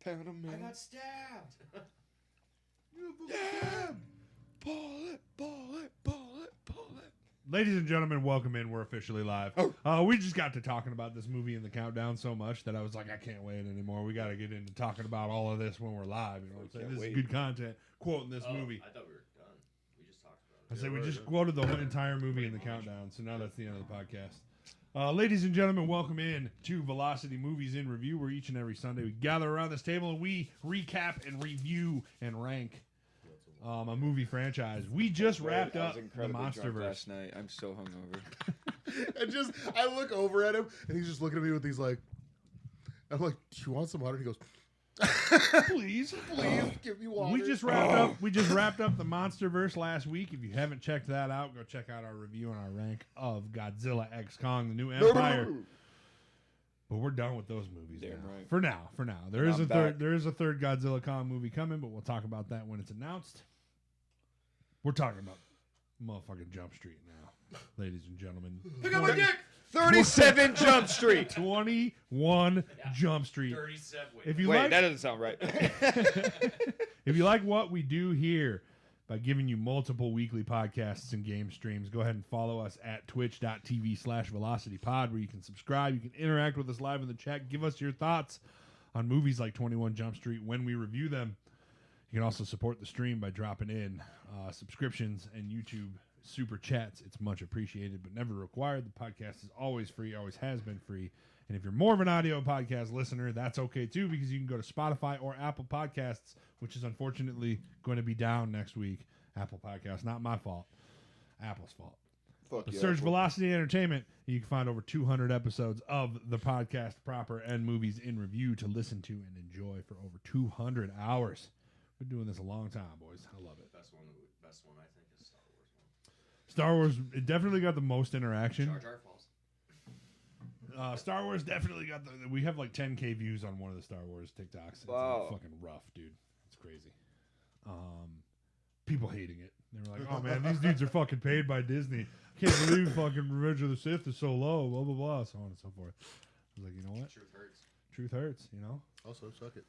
Phantom Man. I got stabbed. Yeah. Bullet. Ladies and gentlemen, welcome in. We're officially live. We just got to talking about this movie in the countdown so much that I was like, I can't wait anymore. We got to get into talking about all of this when we're live. You know what I'm saying? This is good content. Quoting this movie. I thought we were done. We just talked about I it. said we just quoted the whole entire movie in the countdown, so now that's the end of the podcast. Ladies and gentlemen, welcome in to Velocity Movies in Review, where each and every Sunday we gather around this table and we recap and review and rank a movie franchise. We just wrapped up the Monsterverse last night. I'm so hungover. And I look over at him, and he's just looking at me with these like, I'm like, do you want some water? And he goes, Please give me water. We just wrapped up the Monsterverse last week. If you haven't checked that out, go check out our review and our rank of Godzilla X Kong: The New Empire. But we're done with those movies. Damn now. right. For now. There is a third Godzilla Kong movie coming, but we'll talk about that when it's announced. We're talking about motherfucking Jump Street now, ladies and gentlemen. Pick up my dick! 37 Jump Street. 21 Jump Street. 37. If you Wait, like, that doesn't sound right. if you like what we do here by giving you multiple weekly podcasts and game streams, go ahead and follow us at twitch.tv/velocitypod, where you can subscribe. You can interact with us live in the chat. Give us your thoughts on movies like 21 Jump Street when we review them. You can also support the stream by dropping in subscriptions and YouTube super chats. It's much appreciated, but never required. The podcast is always free, always has been free. And if you're more of an audio podcast listener, that's okay too, because you can go to Spotify or Apple Podcasts, which is unfortunately going to be down next week. Apple Podcasts, not my fault. Apple's fault. But search Velocity Entertainment, and you can find over 200 episodes of the podcast proper and movies in review to listen to and enjoy for over 200 hours. Been doing this a long time, boys. I love it. Best one I think is Star Wars one. Star Wars, it definitely got the most interaction. Jar Jar falls. Star Wars definitely got we have like 10K views on one of the Star Wars TikToks. It's Wow. fucking rough, dude. It's crazy. People hating it. They were like, oh man, these dudes are fucking paid by Disney. I can't believe fucking Revenge of the Sith is so low, blah, blah, blah, so on and so forth. I was like, you know what? Truth hurts. Truth hurts, you know? Also, suck it.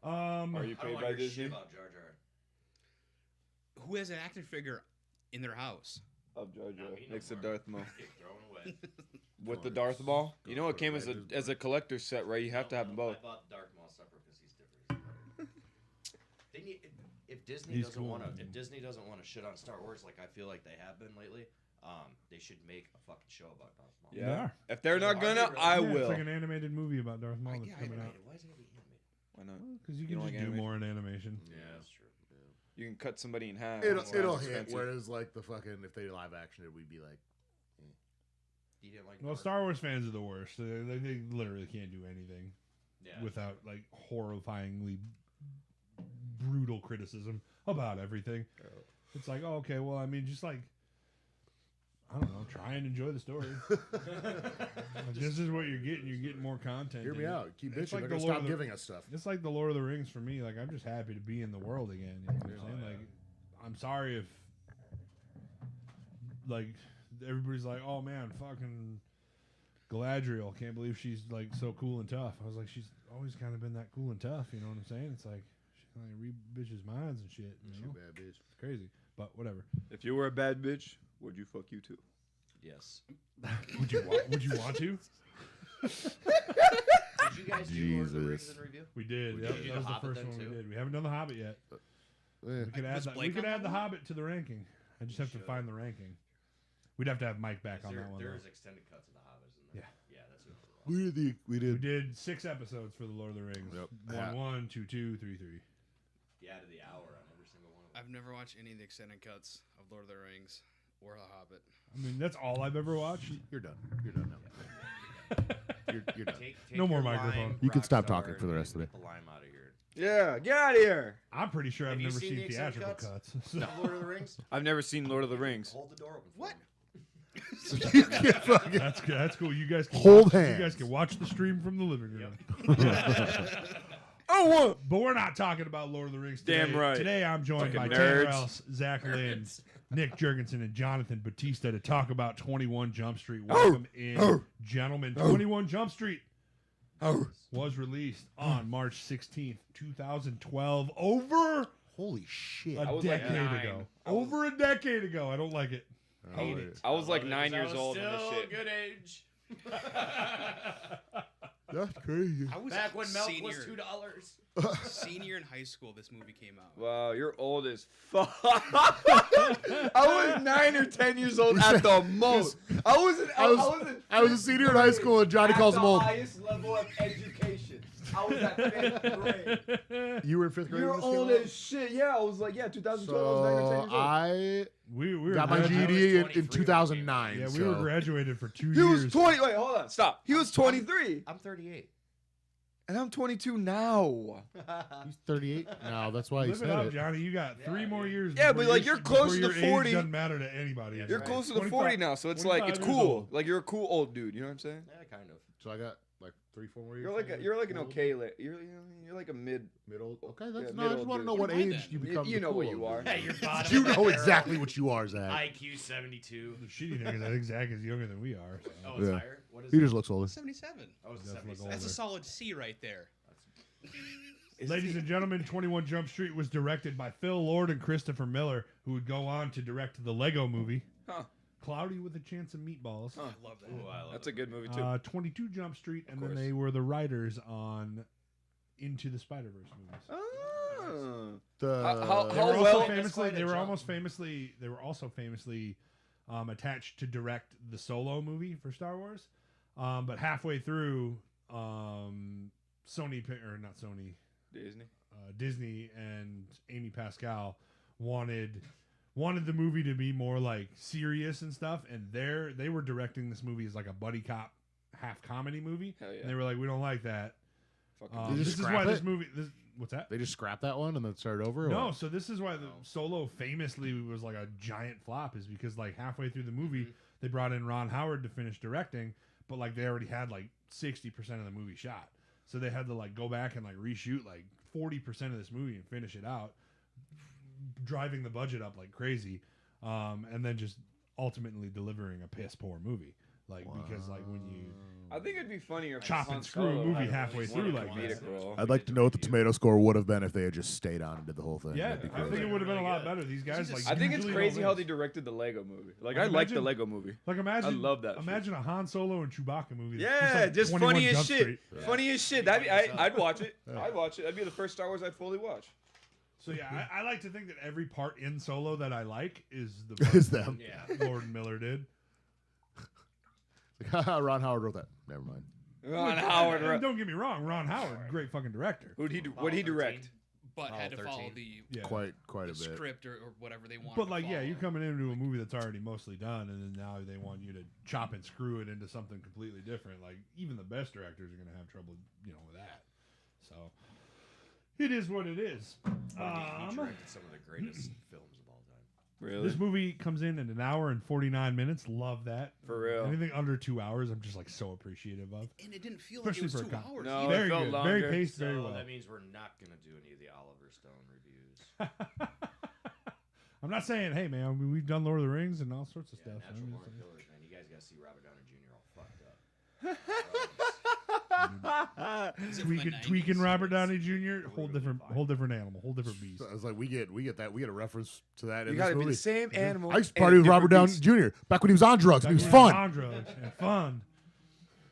Are you I don't paid want by to hear shit Disney? about Jar Jar. Who has an action figure in their house? Of Jar Jar. Not me no Next to more. Darth Maul. Get thrown away. With the Darth Maul? You know it came as a collector's set, right? You have to have them both. I bought Darth Maul separate because he's different. They need if Disney He's doesn't cool, want to man. if Disney doesn't want to shit on Star Wars like I feel like they have been lately. They should make a fucking show about Darth Maul. They Yeah. are. If they're not Are gonna, they really? I Yeah, will. It's like an animated movie about Darth Maul that's coming out. Why is it gonna be animated? Why not? Because you You can don't just like do animation? more in animation. Yeah, that's true. You can cut somebody in half. It'll It's not hit. expensive. Whereas like the fucking if they live action it, we'd be like, You didn't like Well, Darth? Star Wars fans are the worst. They literally can't do anything Yeah. without like horrifyingly brutal criticism about everything. It's like, oh, okay, well, I mean, just like, I don't know, try and enjoy the story. Like, this is what you're getting. You're getting more content. hear me And out. Keep It's bitching. like They're the gonna Lord stop of the- giving us stuff. It's like the Lord of the Rings for me. Like, I'm just happy to be in the world again. You know what I'm saying? yeah. Like, I'm sorry if, like, everybody's like, oh man, fucking Galadriel, can't believe she's like so cool and tough. I was like, she's always kind of been that cool and tough. You know what I'm saying? It's like she can like read bitches' minds and shit. You know? Bad bitch. It's crazy, but whatever. If you were a bad bitch, would you fuck you too? Yes. Would you want to? Did you guys do Lord of the Rings Jesus. in review? We did. Did Yep, you do that The was the Hobbit first then, one we too? did. We haven't done the Hobbit yet. Eh. We could add Was that. We Blake could on add that the one? Hobbit to the ranking. I just have to should. find the ranking. We'd have to have Mike back on There, that one. there though. is extended cuts of the Hobbits in there. Yeah. Yeah, that's what We We did. did 6 episodes for the Lord of the Rings. Yep. 1, 2, 2, 3, 3. You added the hour on every single one of them. I've never watched any of the extended cuts of Lord of the Rings or The Hobbit. I mean, that's all I've ever watched. You're done. You're done now. You're done. Take No more your microphone. lime, You can stop Rockstar, talking for the and rest of get it. The lime out of here. Yeah, get out of here. I'm pretty sure I've Have you never seen seen the extended theatrical cuts? cuts. So- Lord of the Rings. I've never seen Lord of the Rings. Hold the door open. For What? me. You can't fucking that's good. That's cool. You guys can Hold watch, hands. You guys can watch the stream from the living room. Oh, what? But we're not talking about Lord of the Rings today. Damn right. Today I'm joined by Fucking Tanner nerds. Else, Zach Lynn, Nick Jurgensen, and Jonathan Batista to talk about 21 Jump Street. Welcome in, gentlemen. 21 Jump Street. was released on March 16th, 2012. Over Holy shit! a was like decade 9. ago. Over a decade ago. I don't like it. Hate it. I was like love it 9 'cause I years was old when this still shit. good age. That's crazy. I was Back when milk senior, was $2. senior in high school. This movie came out. Wow, you're old as fuck. I was 9 or 10 years old at the most. I I was a senior in high school, and Johnny calls him old. highest level of education. I was at 5th grade. You were in 5th grade. You're when this came old out? as shit. Yeah, I was like, 2012. I was 9 or 10 So years old. I We were got my graduated- GED in 23 when it 2009. Yeah, we so. were graduated for 2 He years. was 20. Wait, hold on. Stop. He was 23. I'm 38. And I'm 22 now. He's 38 now. That's why he Live it said up, it. Johnny. You got 3 more years. Yeah, before but, like, your- you're close before to your age 40. Doesn't matter to anybody. That's You're right. close to the 25 40 now, so it's like, 25 it's years cool. old. Like, you're a cool old dude. You know what I'm saying? Yeah, kind of. So I got like 3-4 more years. You're like an old. okay, you're like a mid. Middle. Okay, Yeah, that's no. I middle just want to dude. know what What am I age then? you become. You the know cool what you old are. dude. Hey, you're bottom You of the know barrel. exactly what you are, Zach. IQ 72. The shitty thing is I think Zach is younger than we are. So. Oh, it's Yeah. higher? What is He it? just looks older. 77. Oh, it's Does look 76. older. That's a solid C right there. Ladies and gentlemen, 21 Jump Street was directed by Phil Lord and Christopher Miller, who would go on to direct the Lego movie, Huh. Cloudy with a Chance of Meatballs. I love that. Ooh, I love That's it. a good movie too. 22 Jump Street, and then course. they were the writers on Into the Spider-Verse movies. Oh. The How They were also well- That's famously, quite a they were jump. almost famously, they were also famously attached to direct the Solo movie for Star Wars. But halfway through, not Sony, Disney. Disney and Amy Pascal wanted the movie to be more like serious and stuff, and they were directing this movie as like a buddy cop half comedy movie. Hell yeah. And they were like, we don't like that. Fucking They This just is scrap why this it? movie. What's that? They just scrapped that one and then started over. or No, what? so this is why the Solo famously was like a giant flop, is because like halfway through the movie they brought in Ron Howard to finish directing, but like they already had like 60% of the movie shot, so they had to like go back and like reshoot like 40% of this movie and finish it out, driving the budget up like crazy, and then just ultimately delivering a piss poor movie, like because like when you I think it'd be funnier if chop Han and screw a Solo movie had halfway one through like comedic that. role. I'd like to know what the tomato score would have been if they had just stayed on and did the whole thing. Yeah, That'd be I think crazy. it would have been a Really lot good. better. These guys like. I think it's usually crazy don't how miss. they directed the Lego movie. Like, Like, I like the imagine- Lego movie. Like imagine, I love that shit. Imagine a Han Solo and Chewbacca movie. that's Yeah, like just 21 funny as Jump shit. Street. Funny as shit. I'd watch it. I'd watch it. That'd be the first Star Wars I'd fully watch. So yeah, I like to think that every part in Solo that I like is the part Is them. Yeah. Lord and Miller did. Ron Howard wrote that. Never mind. Ron Howard. And don't get me wrong, Ron Howard, great fucking director. What'd he direct? But had to follow 13. the, Yeah. Quite a the bit. script or whatever they want. But like, yeah, you're coming into a movie that's already mostly done, and then now they want you to chop and screw it into something completely different. Like even the best directors are gonna have trouble, with that. So it is what it is. He directed some of the greatest films of all time. Really? This movie comes in at 1 hour and 49 minutes. Love that. For real. Anything under 2 hours, I'm just like so appreciative of. And it didn't feel like Especially it was for a 2 cop. hours. No. either. it Very felt good. longer. Very paced, very So well. that means we're not gonna do any of the Oliver Stone reviews. I'm not saying, hey man, I mean, we've done Lord of the Rings and all sorts of Yeah, stuff. Natural I'm Born just- Killers, man. You guys gotta see Robert Downey Jr. all fucked up. Is it from the tweaking 90s? Robert Downey Jr. Whole Literally different animal, whole different beast. So I was like, we get a reference to that You in gotta this be movie. the same animal. I used to and party a with Robert Downey different Jr. back when he was on drugs. And he was fun. On drugs and fun.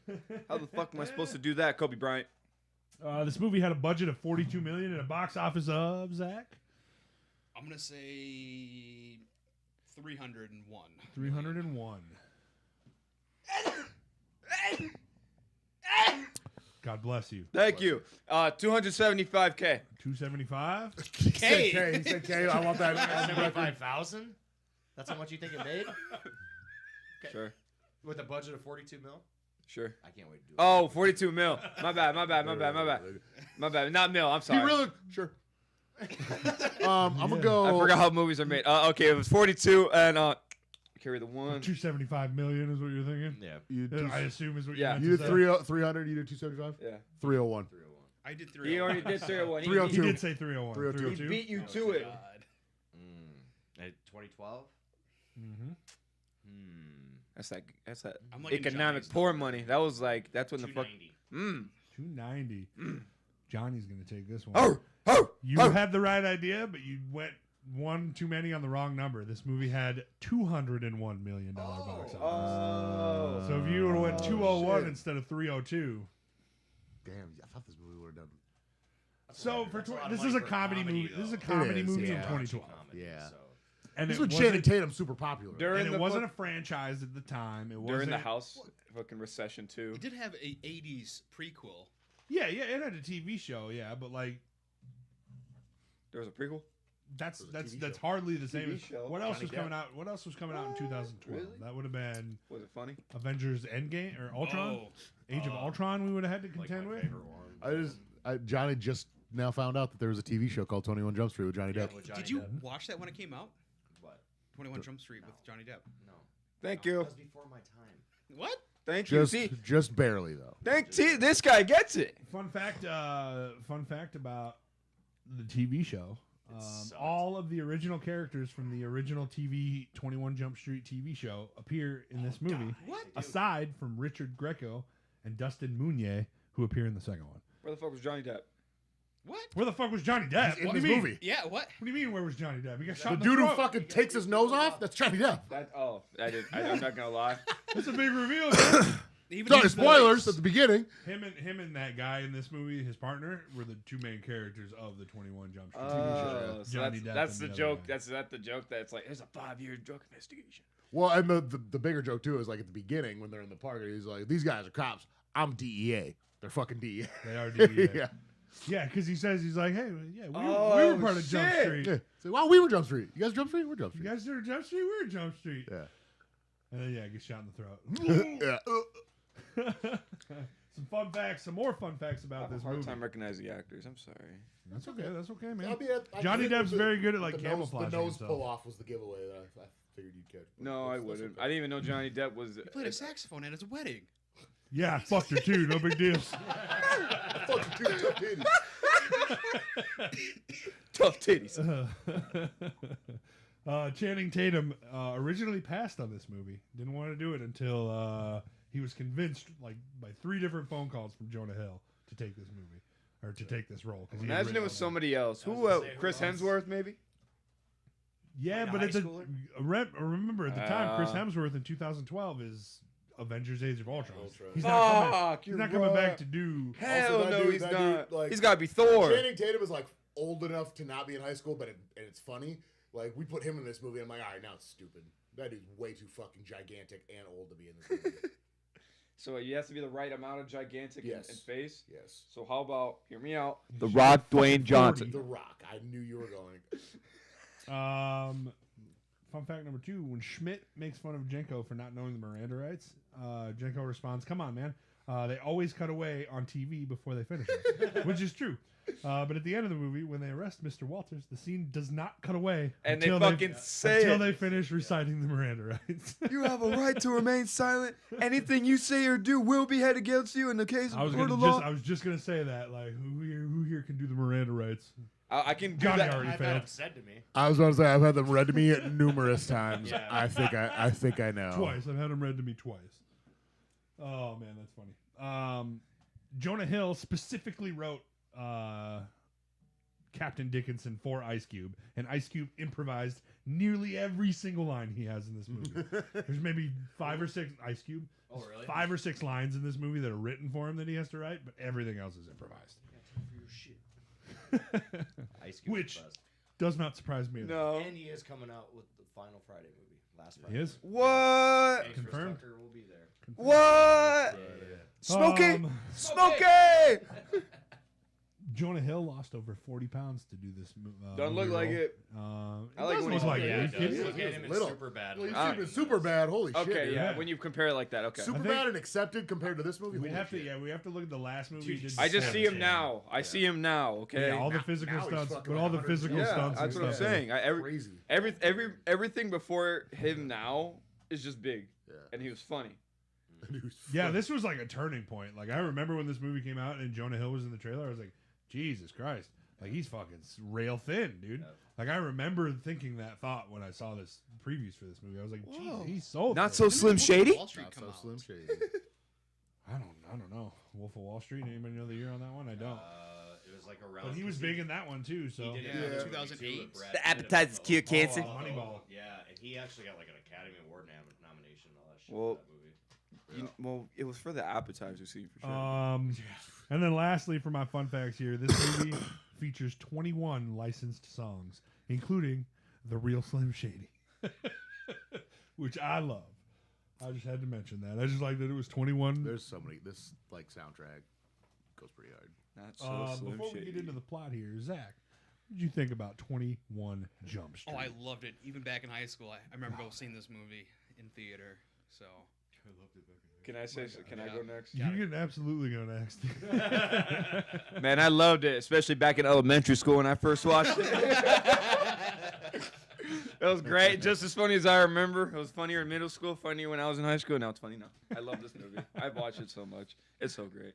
beast. How the fuck am I supposed to do that, Kobe Bryant? This movie had a budget of $42 million and a box office of Zach I'm gonna say 301. 301. God bless you. Thank you. 275K. 275. He said K. He said K. I want that. 75,000. That's how much you think it made? Sure. With a budget of 42 mil. Sure. I can't wait to do it. Oh, 42 mil. My bad. My bad. Not mil. I'm He sorry. really sure. I'm gonna go. I forgot how movies are made. Okay, it was 42 and carry the one. 275 million is what you're thinking? Yeah. You did, I assume is what Yeah. you you meant did to say. 300. You did 275. Yeah. 301. 301. I did He 301. already did 301. 302. He did say 301. 302. He beat you to it. God. 2012. Mm-hmm. That's that I'm liking economic Johnny's poor number. money. That was like that's when the fuck. 290. 290. Johnny's gonna take this one. Oh, oh, You oh. had the right idea, but you went one too many on the wrong number. This movie had $201 million box office. Oh. So if you would have went 201 shit. instead of 302. Damn, I thought this movie would have done. So for That's a lot of this money is a for a comedy comedy, movie. This is a though. comedy is, movie yeah. in 2012. Comedy, Yeah. so. And This it was wasn't- Channing Tatum super popular. During and it the wasn't a fuck- franchise at the time. It during the wasn't- house fucking recession too. It did have a 80s prequel. Yeah, it had a TV show, yeah, but like There was a prequel. that's It was a that's TV that's show. hardly the same. TV as, show. what else Johnny was Depp. coming out? What else was coming out in 2012? Really? That would have been Was it funny? Avengers Endgame or Ultron. Oh, Age of Ultron. We would have had to Like contend my with. favorite one. Johnny just now found out that there was a TV show called 21 Jump Street with Johnny Yeah, Depp. with Johnny did you Depp. watch that when it came out? What? 21 Jump Street with Johnny Depp. No. Thank No, you. That was before my time. What? Thank you. Just, See, just barely though. see, this guy gets it. Fun fact about the TV show. sucked. All of the original characters from the original TV 21 Jump Street TV show appear in this movie, What? aside from Richard Greco and Dustin Mounier, who appear in the second one. Where the fuck was Johnny Depp? What? Where the fuck was Johnny Depp? In What do this you mean? movie. Yeah, what? What do you mean? Where was Johnny Depp? He got shot The in the dude who throat. fucking takes his nose off, that's Johnny Depp. I'm not gonna lie. That's a big reveal. Man. Even Sorry, his spoilers voice. at the beginning. him and that guy in this movie, his partner, were the two main characters of the 21 Jump Street TV show. Oh, so Johnny that's Depp that's and the other joke. guy. That's that the joke that's like there's a 5-year drug investigation. Well, and the bigger joke too is like at the beginning when they're in the park, he's like, "These guys are cops. I'm DEA. They're fucking DEA." They are DEA. yeah. Yeah, because he says he's like, hey, yeah, we Oh, were part of Jump shit. Street. Yeah. So, well, we were Jump Street. You guys Jump Street? We're Jump You Street. guys are Jump Street. We're Jump Street. Yeah. And then yeah, gets shot in the throat. yeah. Some more fun facts I about have a this hard movie. time recognizing the actors. I'm sorry. That's okay. That's okay, man. I mean, I Johnny think Depp's the- very good at like the camouflaging nose himself. pull off was the giveaway that I figured you'd catch. No, I That's wouldn't. okay. I didn't even know Johnny Depp was. He played a saxophone at his wedding. Yeah, I fucked her too. No big deal. Fucking dude, tough titties. Tough titties. Channing Tatum originally passed on this movie. Didn't want to do it until he was convinced, like by 3 different phone calls from Jonah Hill, to take this movie or to take this role. 'cause he had Imagine written it was all that. somebody else. I was Who? gonna say, who Chris else? Hemsworth, maybe. Yeah, Like a but high at the schooler? remember at the time, Chris Hemsworth in 2012 is Avengers: Age of Ultron. Ultron. He's not coming. Fuck, He's you're not coming back right. to do. Hell Also, that no, dude- he's that not. dude, like- He's got to be Thor. Channing Tatum is like old enough to not be in high school, but and it's funny. Like we put him in this movie, I'm like, all right, now it's stupid. That dude's way too fucking gigantic and old to be in this movie. So he has to be the right amount of gigantic Yes. in face. Yes. So how about hear me out? The Rock, Dwayne Johnson. The Rock. I knew you were going. Fun fact number 2: when Schmidt makes fun of Jenko for not knowing the Miranda rights, Jenko responds, "Come on, man. They always cut away on TV before they finish it," which is true. But at the end of the movie, when they arrest Mr. Walters, the scene does not cut away And they until fucking say until it. they finish reciting the Miranda rights. You have a right to remain silent. Anything you say or do will be held against you in the case of I was just gonna say that, like, who here can do the Miranda rights? I can do Johnny that. already I've had failed. them said to me. I was going to say I've had them read to me numerous times. Yeah. I think I know. Twice. I've had them read to me twice. Oh man, that's funny. Jonah Hill specifically wrote Captain Dickinson for Ice Cube, and Ice Cube improvised nearly every single line he has in this movie. There's maybe 5 or 6 Ice Cube. Oh, really? 5 or 6 lines in this movie that are written for him that he has to write, but everything else is improvised. Yeah, time for your shit. Ice Cube's Which- the best. Does not surprise me. at all. No. And he is coming out with the Final Friday movie. Last Friday. He is? What? Thanks, Chris Confirmed? Tucker will be there. What? Yeah. Smokey. Um, Smokey. Jonah Hill lost over 40 pounds to do this. Doesn't look movie like role. it. It I like does when look he- like yeah, it. Yeah, Are you it does. kidding? Look at him in Little. super bad. Well, he's Alright. super, super bad. Holy shit. Okay, dude. yeah. Yeah. When you compare it like that, okay. Super I think- bad and accepted compared to this movie. We Holy have to, shit. yeah, we have to look at the last movie. he did I just before. see him now. I see him now. Okay. Yeah, all the Now- physical now he's stunts, fucking but all the 100. physical Yeah, stunts. that's and what I'm stuff. saying. Crazy. Everything before him now is just big, Yeah. and he was funny. Dude's Yeah, funny. this was like a turning point. Like I remember when this movie came out and Jonah Hill was in the trailer. I was like, Jesus Christ, like he's fucking rail thin, dude. Yeah. Like I remember thinking that thought when I saw this previews for this movie. I was like, Whoa. Jesus, he's so Not thin. so Slim Shady. Wall Street Not come so out. Slim Shady. I don't don't know. Wolf of Wall Street. Anybody know the year on that one? I don't. It was like around. But he was big in that one too. So He did Yeah, another 2008. movie, too, with Brad The Pitt appetizers and cure Moneyball. cancer. Moneyball. Yeah, and he actually got like an Academy Award nomination and all that shit Well, for that movie. Well, it was for the appetizer scene for sure. And then lastly, for my fun facts here, this movie features 21 licensed songs, including the real Slim Shady, which I love. I just had to mention that. I just like that it was 21. There's so many. This like soundtrack goes pretty hard. Not so Slim Before we Shady. get into the plot here, Zach, what did you think about 21 Jump Street? Oh, I loved it. Even back in high school, I remember seeing this movie in theater. So Can I say? Can I go next? You can absolutely go next. Man, I loved it, especially back in elementary school when I first watched it. It was great, just as funny as I remember. It was funnier in middle school, funnier when I was in high school. Now it's funny now. I love this movie. I've watched it so much. It's so great.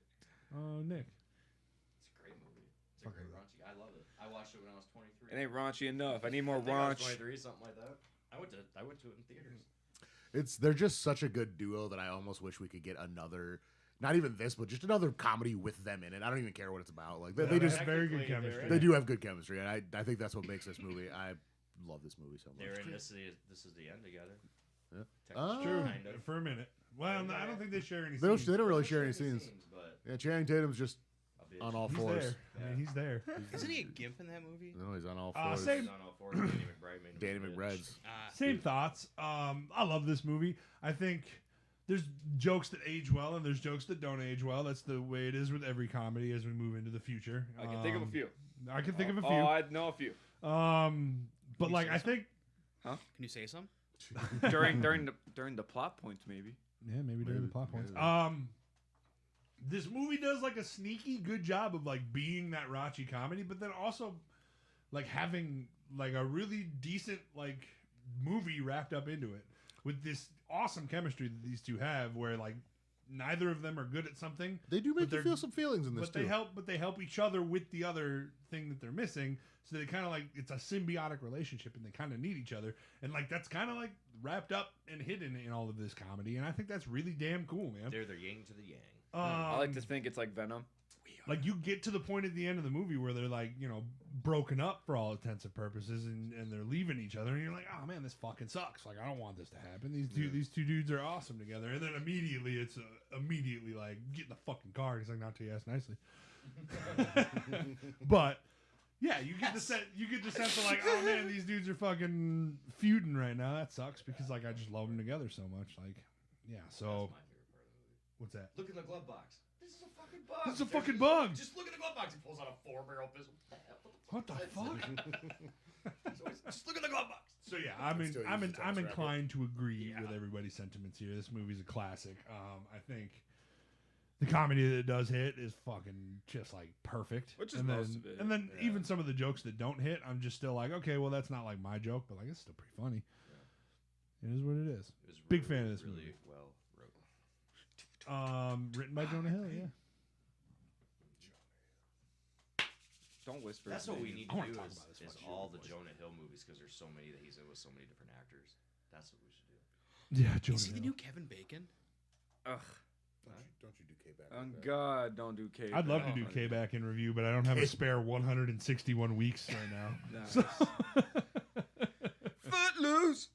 Nick. It's a great movie. It's a great raunchy. I love it. I watched it when I was 23. It ain't raunchy enough. I need more I think I was raunch. 23, something like that. I went to it in theaters. They're just such a good duo that I almost wish we could get another, not even this, but just another comedy with them in it. I don't even care what it's about. Like they just have very good technically, chemistry. they do have good chemistry, and I think that's what makes this movie. I love this movie so They're much. in this is the end together. Yeah. Technically, True. kind of. For a minute. Well, no, I don't think they share any They don't, scenes. they don't really share any scenes. But Yeah, Channing Tatum's just a bitch. on all He's fours. there. I mean, he's there. isn't he a gimp in that movie? No, he's on all Uh, fours. same- He's on all fours. Danny McBride made him Danny a bitch. McBride's. Same thoughts. I love this movie. I think there's jokes that age well and there's jokes that don't age well. That's the way it is with every comedy as we move into the future. I can think of a few. I can think of a few. Oh, I know a few. But like I think, Can you say some? during the plot points, maybe. yeah, maybe during the plot points. maybe. This movie does like a sneaky good job of like being that raunchy comedy, but then also like having like a really decent like movie wrapped up into it with this awesome chemistry that these two have, where like neither of them are good at something. They do But make you they're- feel some feelings in this But too. they help each other with the other thing that they're missing. So they kind of like it's a symbiotic relationship, and they kind of need each other. And like that's kind of like wrapped up and hidden in all of this comedy. And I think that's really damn cool, man. They're the yin to the yang. I like to think it's like Venom. Like you get to the point at the end of the movie where they're like, you know, broken up for all intents and purposes, and they're leaving each other, and you're like, oh man, this fucking sucks. Like I don't want this to happen. These two dudes are awesome together, and then immediately it's immediately like get in the fucking car. He's like, not till you ask nicely. But yeah, you get the sense of like, oh man, these dudes are fucking feuding right now. That sucks because like I just love them together so much. Like, yeah. So That's my favorite part of the movie. what's that? Look in the glove box. This is a fucking bug. This is a fucking bug. Just look in the glove box. He pulls out a 4-barrel pistol. What the fuck? Just look in the glove box. So yeah, Still uses I'm Thomas Rabbit. inclined to agree with everybody's sentiments here. This movie's a classic. I think the comedy that it does hit is fucking just like perfect. Which is and most then, of it, And then even some of the jokes that don't hit, I'm just still like, okay, well that's not like my joke, but like it's still pretty funny. It is what it is. It was Big fan of this really movie. well wrote. Written by Jonah Hill. Yeah. Don't whisper. That's his what we name. need I to wanna do talk is about this fucking all shit, the boys. Jonah Hill movies because there's so many that he's in with so many different actors. That's what we should do. Yeah, Jonah Is he the Hill. new Kevin Bacon? Ugh. Don't you do K-Back? On like that. God, don't do K. I'd love to do K-Back in review, but I don't have a spare 161 weeks right now. Nice. Footloose.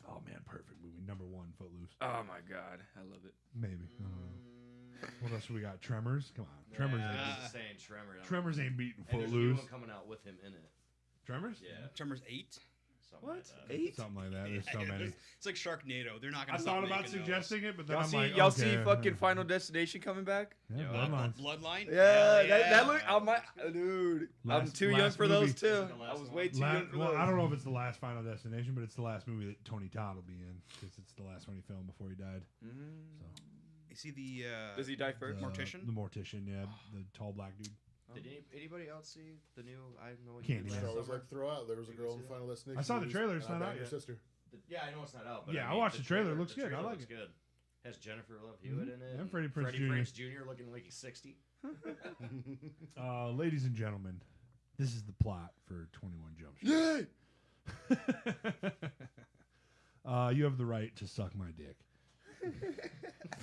Oh man, perfect movie. Number 1, Footloose. Oh my God, I love it. Maybe. I don't know. What else do we got? Tremors. Come on, Tremors. Yeah, ain't, I was just saying Tremor. Tremors ain't beating And there's a new Footloose. one coming out with him in it. Tremors? Yeah. Tremors 8? Something What? Like that. Something like that. There's so Yeah, many. It's like Sharknado. They're not I going to thought stop about making suggesting it, but then Y'all I'm see, like, y'all okay, see, fucking Final Destination coming back. Yeah, Yo, Bloodlines. Bloodline? Yeah, Hell that look. I'm like, dude, I'm Last- too young last for movie. those too. The I last was one. way too young for Well, those. I don't know if it's the last Final Destination, but it's the last movie that Tony Todd will be in because it's the last one he filmed before he died. Mm. So Is he the Does he die first? Mortician? The Mortician, yeah, the tall black dude. Did anybody else see the new? I know what Can't you even. did So last it was summer? like throw out. There was a Did you girl in see that? Final Destination. I saw the movies, trailer, it's and I not banged out her yet. sister. Yeah, I know it's not out. But Yeah, I I mean, watched the trailer. It looks the good. I trailer like looks it. good. Has Jennifer Love Hewitt in it. And Freddie Prinze Jr. Jr. looking like he's 60. Ladies and gentlemen, this is the plot for 21 Jump Street. Yay! You have the right to suck my dick.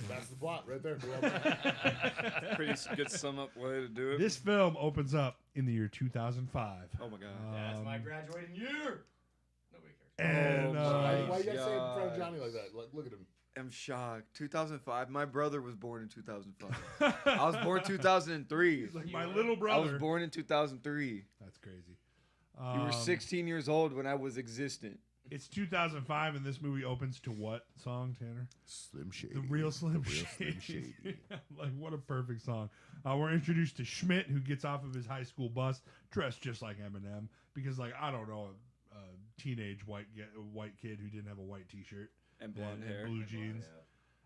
That's the plot right there. We all know. Pretty good sum up way to do it. This film opens up in the year 2005. Oh my god. That's my graduating year. Nobody cares. And Oh my Why you gotta say it in front of God. Johnny like that? Like, look at him. I'm shocked. 2005. My brother was born in 2005. I was born 2003. he's like my little I brother. was born in 2003. That's crazy. You were 16 years old when I was existent. It's 2005, and this movie opens to what song, Tanner? Slim Shady. The real Slim The real Shady. Slim Shady. Like, what a perfect song. We're introduced to Schmidt, who gets off of his high school bus dressed just like Eminem, because, like, I don't know, a teenage white kid who didn't have a white T-shirt And blonde and hair. blue jeans.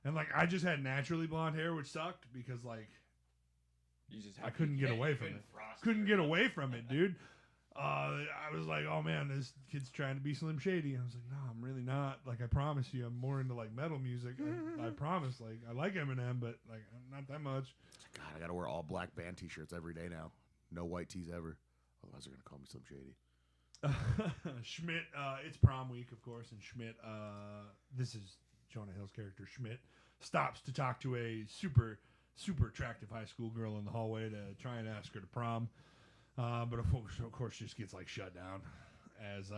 And, like, I just had naturally blonde hair, which sucked because, like, You just I have couldn't get away from it. Couldn't get away from it, dude. I was like, oh man, this kid's trying to be Slim Shady. I was like, no, I'm really not. Like, I promise you, I'm more into like metal music. I promise. Like, I like Eminem, but like, not that much. God, I gotta wear all black band T-shirts every day now. No white tees ever. Otherwise, they're gonna call me Slim Shady. Schmidt, it's prom week, of course, and Schmidt, this is Jonah Hill's character, Schmidt, stops to talk to a super attractive high school girl in the hallway to try and ask her to prom. But of course, just gets like shut down as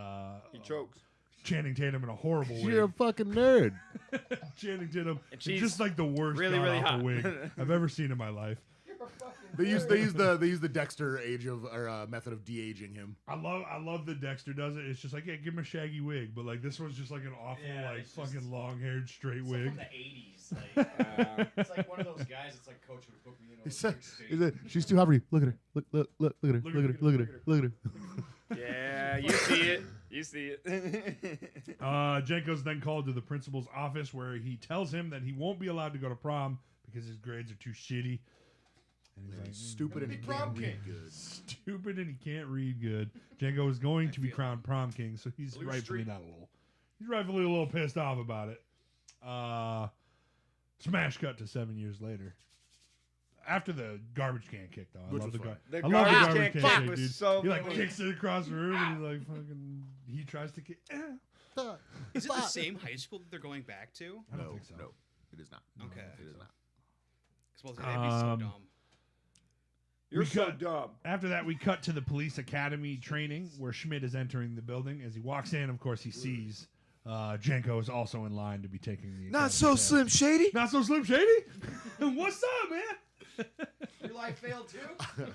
He chokes. Channing Tatum in a horrible wig. You're a fucking nerd. Channing Tatum, And it's she's just like the worst really, really god-awful hot. wig I've ever seen in my life. They use the Dexter method of de-aging him. I love that Dexter does it. It's just like, yeah, give him a shaggy wig, but like this one's just like an awful, Yeah, like it's just- fucking long-haired straight It's wig. like from the 80s. Like, it's like one of those guys. It's like Coach would book me in. He said, she's too hot for you. Look at her. Look at her. Look at her. Look Look at at her. Look at her. Look at her. Yeah, you see it. You see it. Jenko's then called to the principal's office where he tells him that he won't be allowed to go to prom because his grades are too shitty. And he's like, Stupid and he prom can't read king. good. stupid and he can't read good. Jenko is going to be crowned prom king, so he's Blue rightfully streak. not a little. He's rightfully a little pissed off about it. Smash cut to 7 years later. After the garbage can kick, though. I Which love was the fine. The I love the garbage garbage can can kick kick, was dude. so He like funny. kicks it across the room and he's like fucking. He tries to kick. Is it the same high school that they're going back to? I don't No, think so. no, it is not. Okay. It is not. Because that'd be so dumb. You're We so cut- dumb. After that, we cut to the police academy training where Schmidt is entering the building. As he walks in, of course, he sees Jenko is also in line to be taking the Not academy so test. Slim Shady. Not so Slim Shady? What's up, man? Your life failed too.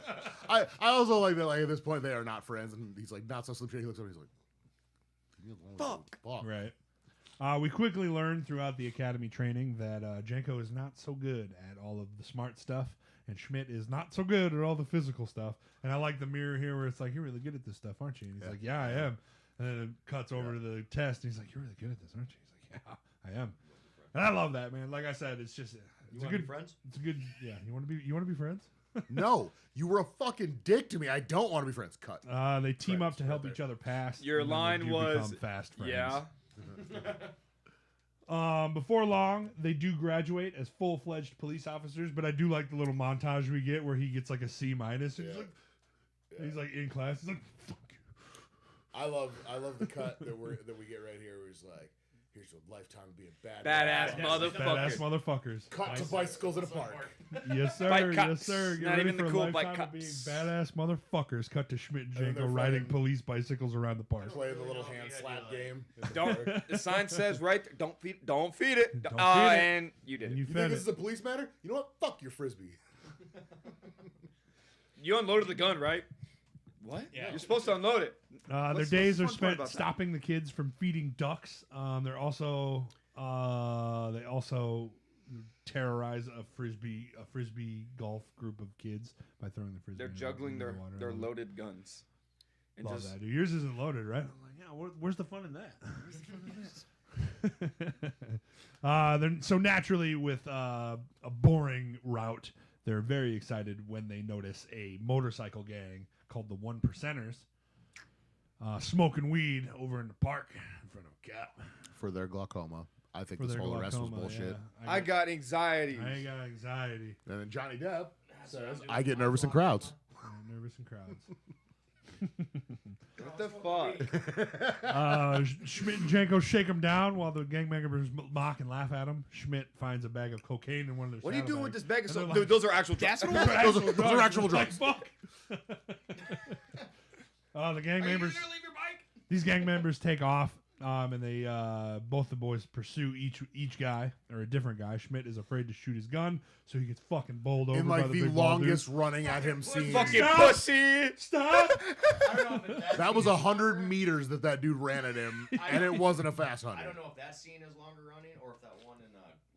I also like that. Like at this point, they are not friends, and he's like not so Slim Shady. He looks over, he's like, "Leave me alone, Fuck." fuck. Right. We quickly learn throughout the academy training that Jenko is not so good at all of the smart stuff, and Schmidt is not so good at all the physical stuff. And I like the mirror here where it's like, you're really good at this stuff, aren't you? And he's like, yeah, I am. And then it cuts over to the test, and he's like, you're really good at this, aren't you? He's like, yeah, I am. And I love that, man. Like I said, it's just You it's a want to good be friends? It's a good, yeah. You want to be friends? No, you were a fucking dick to me. I don't want to be friends. Cut. They team up to Friends, help right each other pass. Your and then they line do was, become fast friends. yeah. Before long, they do graduate as full-fledged police officers, but I do like the little montage we get where he gets like a C minus. Yeah. He's like in class. He's like, "Fuck you." I love the cut that we get right here. Where he's like, "Here's a lifetime of being bad." Badass Badass motherfucker. motherfuckers. Cut to bicycles in a park. Yes, sir. Bike Yes, cuts. sir. Get Not ready even for the a cool bike lifetime of being cuts. badass motherfuckers. Cut to Schmidt and And then Jenko they're riding fighting- police bicycles around the park. Playing the little hand slap game. Don't. The sign says right there. Don't feed. Don't feed it. Don't feed it. And you did. And it. you You fed think it. this is a police matter? You know what? Fuck your frisbee. You unloaded the gun, right? What? Yeah. You're supposed to unload it. Their What's days the are fun part spent about that? stopping the kids from feeding ducks. They're also they also terrorize a frisbee golf group of kids by throwing the frisbee. They're in the- juggling in the their water. their I love it. loaded guns. And Love just that, dude. Yours isn't loaded, right? I'm like, yeah. Where's the fun in that? So naturally, with a boring route, they're very excited when they notice a motorcycle gang called the One Percenters smoking weed over in the park in front of a Cap. For their glaucoma. I think For this their whole arrest was glaucoma, bullshit. yeah. I got anxiety. I got anxiety. And then Johnny Depp says, I get nervous in crowds. I'm nervous in crowds. What the fuck? Schmidt and Janko shake him down while the gang members mock and laugh at him. Schmidt finds a bag of cocaine in one of their What are you doing with this bag of And they're soap? like- Dude, those are actual drugs. That's what Those are actual Like, drugs. fuck. The gang Are you members. gonna leave your bike? These gang members take off, and they both the boys pursue each guy or a different guy. Schmidt is afraid to shoot his gun, so he gets fucking bowled over In by like the the big bald dude. longest running at him scene. Fucking Stop. pussy. Stop! I don't know if it's That was 100 meters that dude ran at him, and it wasn't a fast I 100. don't know if that scene is longer running or if that one in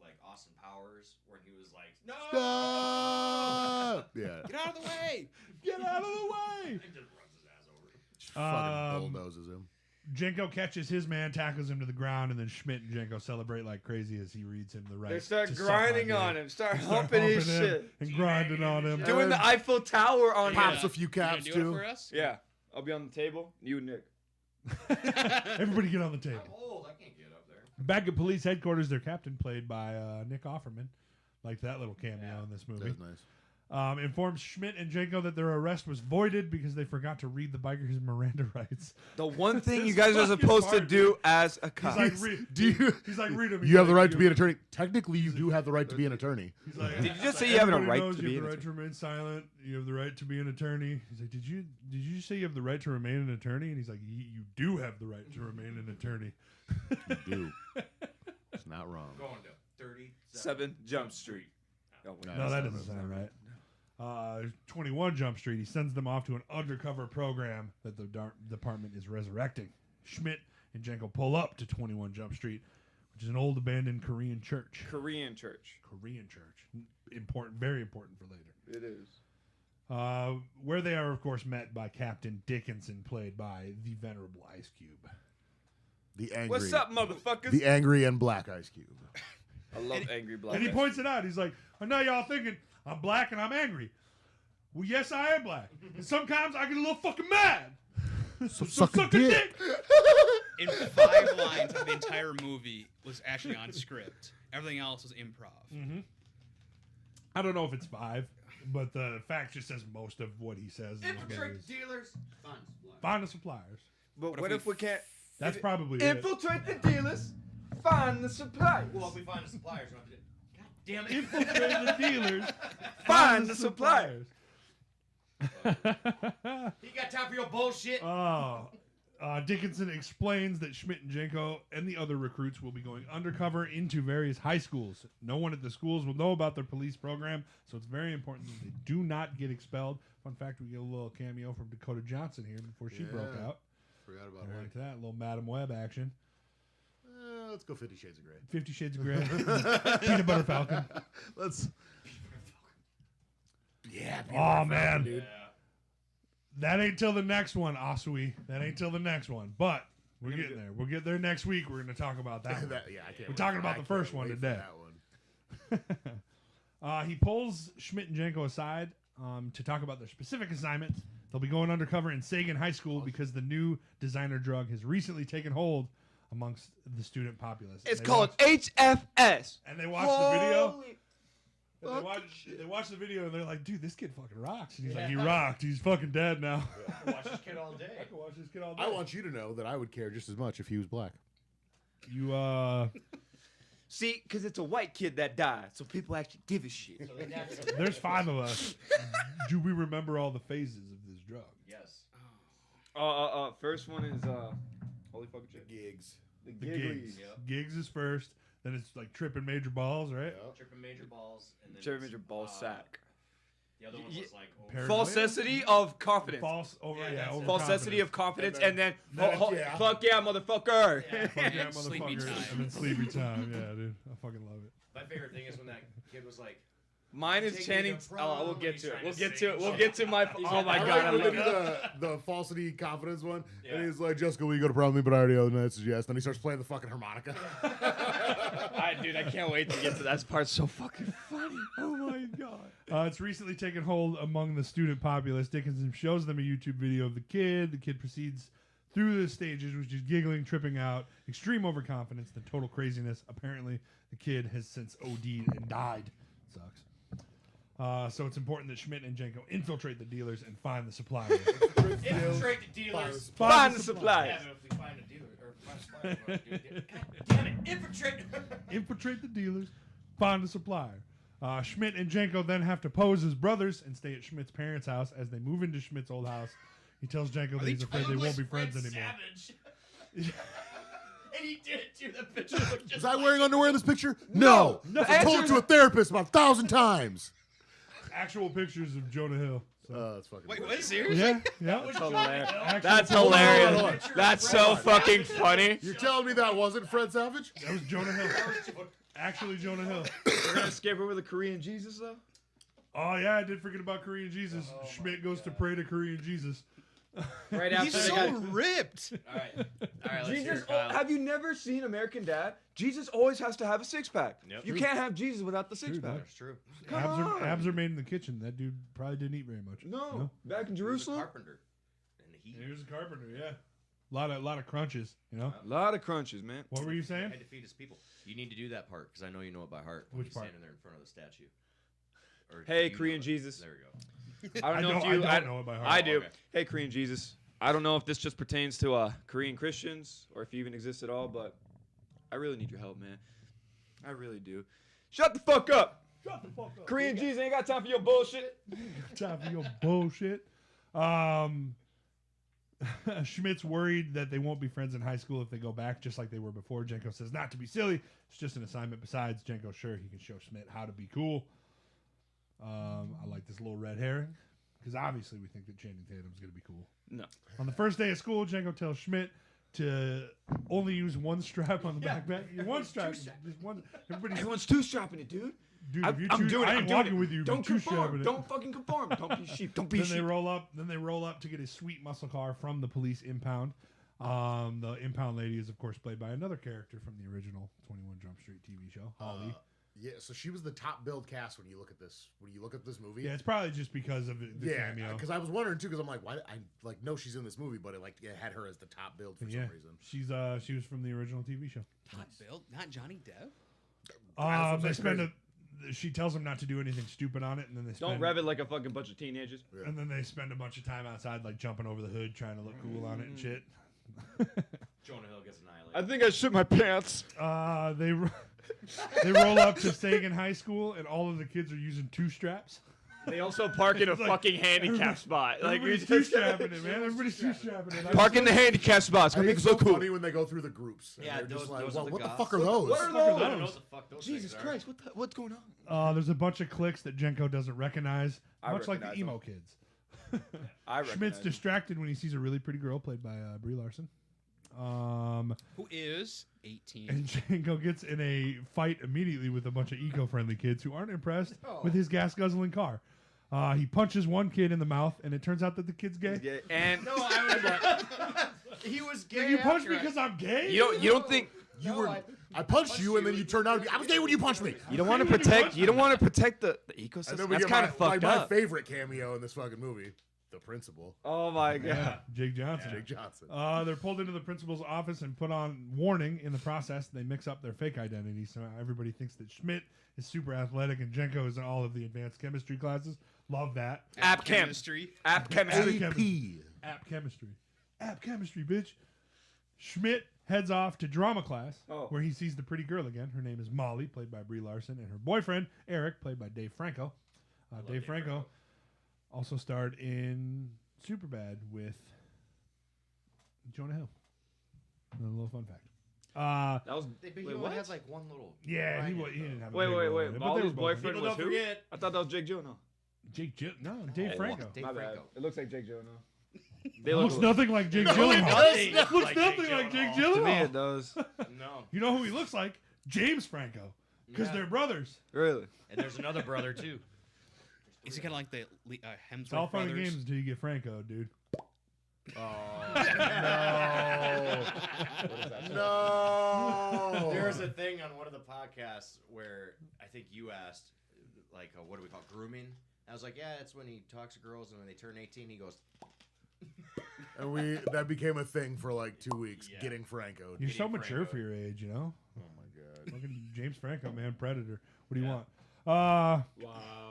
like Austin Powers where he was like, no, Stop! Yeah. Get out of the way! Get out of the way! he just runs his ass over. Fucking bulldozes him. Janko catches his man, tackles him to the ground, and then Schmidt and Janko celebrate like crazy as he reads him the right. They start to suck grinding my on dick. him. Start They start humping his humping him shit. and grinding on him. Doing the Eiffel Tower on him. Pops a few You gonna caps do too. it for us? Yeah. I'll be on the table. You and Nick. Everybody get on the table. I'm old. I can't get up there. Back at police headquarters, their captain, played by Nick Offerman, like that little cameo in this movie, That's nice. informs Schmidt and Janko that their arrest was voided because they forgot to read the bikers' Miranda rights. The one thing you This guys are fucking supposed to part, do as a He's cop. like, read, Do you? he's like, read them. You have the right to be an attorney. Technically, you do have the right to be an attorney. He's like, Did you just say you have a everybody right knows to you be have the an right to remain silent. You have the right to be an attorney. He's like, did you say you have the right to remain an attorney? And he's like, you do have the right to remain an attorney. You do. It's not wrong. Going to 37 7 Jump Street. Oh, wait. No, that doesn't sound right. 21 Jump Street. He sends them off to an undercover program that the department is resurrecting. Schmidt and Janko pull up to 21 Jump Street, which is an old abandoned Korean church. Korean church. Korean church. Important, very important for later. It is. Where they are, of course, met by Captain Dickinson, played by the venerable Ice Cube. The angry. What's up, motherfuckers? The angry and black Ice Cube. I love angry black. And he guys. points it out. He's like, I know y'all thinking I'm black and I'm angry. Well, yes, I am black. And sometimes I get a little fucking mad. So So suck a dick. In 5 lines of the entire movie was actually on script. Everything else was improv. I don't know if it's 5, but the fact just says most of what he says. in this movie is, dealers. Fun. find the suppliers. But what if we can't That's probably it. infiltrate the dealers, find the supplies, Well, if we find the suppliers, we don't have to do. God damn it. Infiltrate the dealers. find the suppliers? You got time for your bullshit? Dickinson explains that Schmidt and Janko and the other recruits will be going undercover into various high schools. No one at the schools will know about their police program, so it's very important that they do not get expelled. Fun fact, we get a little cameo from Dakota Johnson here before she broke out. Forgot about I her. like that. A little Madam Web action. Let's go 50 Shades of Grey. 50 Shades of Grey. Peanut Butter Falcon. Let's. Yeah. Oh, man. dude. That ain't till the next one, Asui. That ain't till the next one. But we're getting there. We'll get there next week. We're going to talk about that one. Yeah, I can't. We're wait talking for- about I the first can't one wait for today. that one. He pulls Schmidt and Janko aside to talk about their specific assignments. They'll be going undercover in Sagan High School because the new designer drug has recently taken hold amongst the student populace. It's And they called watch- HFS. And they watch the video. Holy- And they watch the video and they're like, dude, this kid fucking rocks. And he's like, he rocked. He's fucking dead now. Watch this kid all day. I can watch this kid all day. I want you to know that I would care just as much if he was black. You, See, because it's a white kid that died, so people actually give a shit. So then that's there's 5 of us. Do we remember all the phases of this drug? yes. First one is holy fucking shit. Gigs. The The Gigglies. gigs. Gigs is first. Then it's like tripping major balls, right? Tripping major balls. And then Cherry it's, major ball sack. The other one Ye- was like Paranoia? Falsity of confidence. False over, Yeah, yeah, that's it. Falsity of confidence, and then, then yeah. fuck yeah, motherfucker. Yeah. Fuck yeah, Sleepy motherfucker. time. And then sleepy time. Yeah, dude. I fucking love it. My favorite thing is when that kid was like, Mine is Take me Channing. to prom, Oh, we'll and get he's to it. trying We'll to get sing to it. We'll shit. get to my. He's Oh like, my I god, like I when love they it. do the falsity confidence one, Yeah. and he's like, Jessica, will you go to prom with me? But I already know the answer is yes. Then he starts playing the fucking harmonica. Dude, I can't wait to get to that part. So fucking funny. Oh my god. It's recently taken hold among the student populace. Dickinson shows them a YouTube video of the kid. The kid proceeds through the stages, which is giggling, tripping out, extreme overconfidence, then total craziness. Apparently, the kid has since OD'd and died. Sucks. So it's important that Schmidt and Jenko infiltrate the dealers and find the suppliers. Infiltrate the dealers. Find the supplies. Yeah, but if we find a dealer or find suppliers, we're gonna do it. God damn it! Infiltrate. Infiltrate the dealers, find the supplier. Schmidt and Jenko then have to pose as brothers and stay at Schmidt's parents' house. As they move into Schmidt's old house, he tells Jenko that he's afraid they won't be friends anymore. Savage. And he did it too. The picture looked just Was I like wearing underwear in this picture? No. I told it to a therapist about 1,000 times. Actual pictures of Jonah Hill. So. That's fucking. Wait, what? Seriously? Yeah, yeah. That's hilarious. Actual That's pictures. hilarious. That's so fucking funny. You're telling me that wasn't Fred Savage? That was Jonah Hill. Actually, Jonah Hill. We're gonna skip over the Korean Jesus though. Oh yeah, I did forget about Korean Jesus. Schmidt goes to pray to Korean Jesus. Right He's after so ripped. All right, let's hear Jesus, it, Kyle. have you never seen American Dad? Jesus always has to have a six pack. Yep. You can't have Jesus without the six pack. That's true. Abs are made in the kitchen. That dude probably didn't eat very much. No, back in He was a Jerusalem, carpenter. And he He was a carpenter. Yeah, a lot of crunches. You know. a lot of crunches, man. What were you saying? had to feed his people. You need to do that part because I know you know it by heart. When Which he's part? Standing there in front of the statue. Or Hey, do you Korean know it? Jesus. There we go. I don't know if you. I don't know it by heart. I do. okay. Hey, Korean Jesus. I don't know if this just pertains to Korean Christians or if you even exist at all, but I really need your help, man. I really do. Shut the fuck up. Shut the fuck up. Korean Jesus ain't got time for your bullshit. Time for your bullshit. Schmidt's worried that they won't be friends in high school if they go back, just like they were before. Jenko says not to be silly. It's just an assignment. Besides, Jenko's sure he can show Schmidt how to be cool. I like this little red herring because obviously we think that Channing Tatum's going to be cool. No. On the first day of school, Jenko tells Schmidt to only use one strap on the backpack. One strap. Just one. Everyone's two strapping it, dude. Dude, I'm, if you I'm choose, doing it. I I'm ain't doing walking it. with you. Don't but you conform. strapping it. Don't fucking conform. Don't be sheep. Don't be Then sheep. they roll up. Then they roll up to get his sweet muscle car from the police impound. The impound lady is of course played by another character from the original 21 Jump Street TV show, Holly. Yeah, so she was the top billed cast when you look at this. When you look at this movie. Yeah, it's probably just because of the Yeah, cameo. because I was wondering too. Because I'm like, why? I like know she's in this movie, but it had her as the top billed for Yeah, some reason. she was from the original TV show. Not Bill, not Johnny Depp. That's They spend crazy. she tells him not to do anything stupid on it, and then they spend, Don't rev it like a fucking bunch of teenagers. Yeah. and then they spend a bunch of time outside, like jumping over the hood, trying to look cool on it and shit. Jonah Hill gets annihilated. I think I shit my pants. They roll up to Sagan High School, and all of the kids are using two straps. They also park in a It's like- fucking handicap spot. Like we Everybody's two just strapping it, man. Everybody's two strapping it. park in the handicap spot. It's I gonna think make it's us so look cool. funny when they go through the groups. And Yeah, they're just those- like, those well, are the what the goths. fuck are those? What are I don't know those? what the fuck those Jesus things are. Christ! What's going on? There's a bunch of cliques that Jenko doesn't recognize, I much like the recognize emo them. kids. I Schmidt's recognize them. distracted when he sees a really pretty girl played by Brie Larson. Who is 18? And Jenko gets in a fight immediately with a bunch of eco-friendly kids who aren't impressed with his gas-guzzling car. He punches one kid in the mouth, and it turns out that the kid's gay. Yeah, and No, I was. He was gay. You punched me after because I'm gay? you don't think You were. I punched you, and then you turned out to be. I was gay when you punched me. you don't want to protect the And ecosystem. then we That's get kind of fucked my up. favorite cameo in this fucking movie, the principal, Oh my god. Yeah, Jake Johnson. Jake Johnson. They're pulled into the principal's office and put on warning. In the process, they mix up their fake identities, so everybody thinks that Schmidt is super athletic and Jenko is in all of the advanced chemistry classes. Love that. App chem. chemistry. App chemistry. App chemistry. App chemistry, bitch. Schmidt heads off to drama class, where he sees the pretty girl again. Her name is Molly, played by Brie Larson, and her boyfriend, Eric, played by Dave Franco. Dave Franco also starred in Superbad with Jonah Hill. Another little fun fact. That was. But he Wait, only what? had like one little. Yeah, he bracket, didn't though. have a Wait, big wait, role wait. in it, but they Molly's were both in it. boyfriend People was don't who? forget. I thought that was Jake Gyllenhaal. Jake no, Dave Franco. Dave My bad. Franco. It looks like Jake Gyllenhaal. It They looks look. nothing like Jake No, it Gyllenhaal. doesn't look Looks like nothing Jake like Jake Gyllenhaal. To me, Gyllenhaal. it does. No. You know who he looks like? James Franco. Because Yeah. they're brothers. Really? And there's another brother too. Is he kind of like the It's all Hemsworth fun and brothers? games until you get Franco, dude. No. There was a thing on one of the podcasts where I think you asked, like, what do we call it, grooming? I was like, yeah, it's when he talks to girls and when they turn 18, he goes, And that became a thing for like 2 weeks. Yeah. Getting Franco. You're so Franco. mature for your age, you know? Oh my god. Fucking James Franco, man, Predator. What do you Yeah. want? Wow.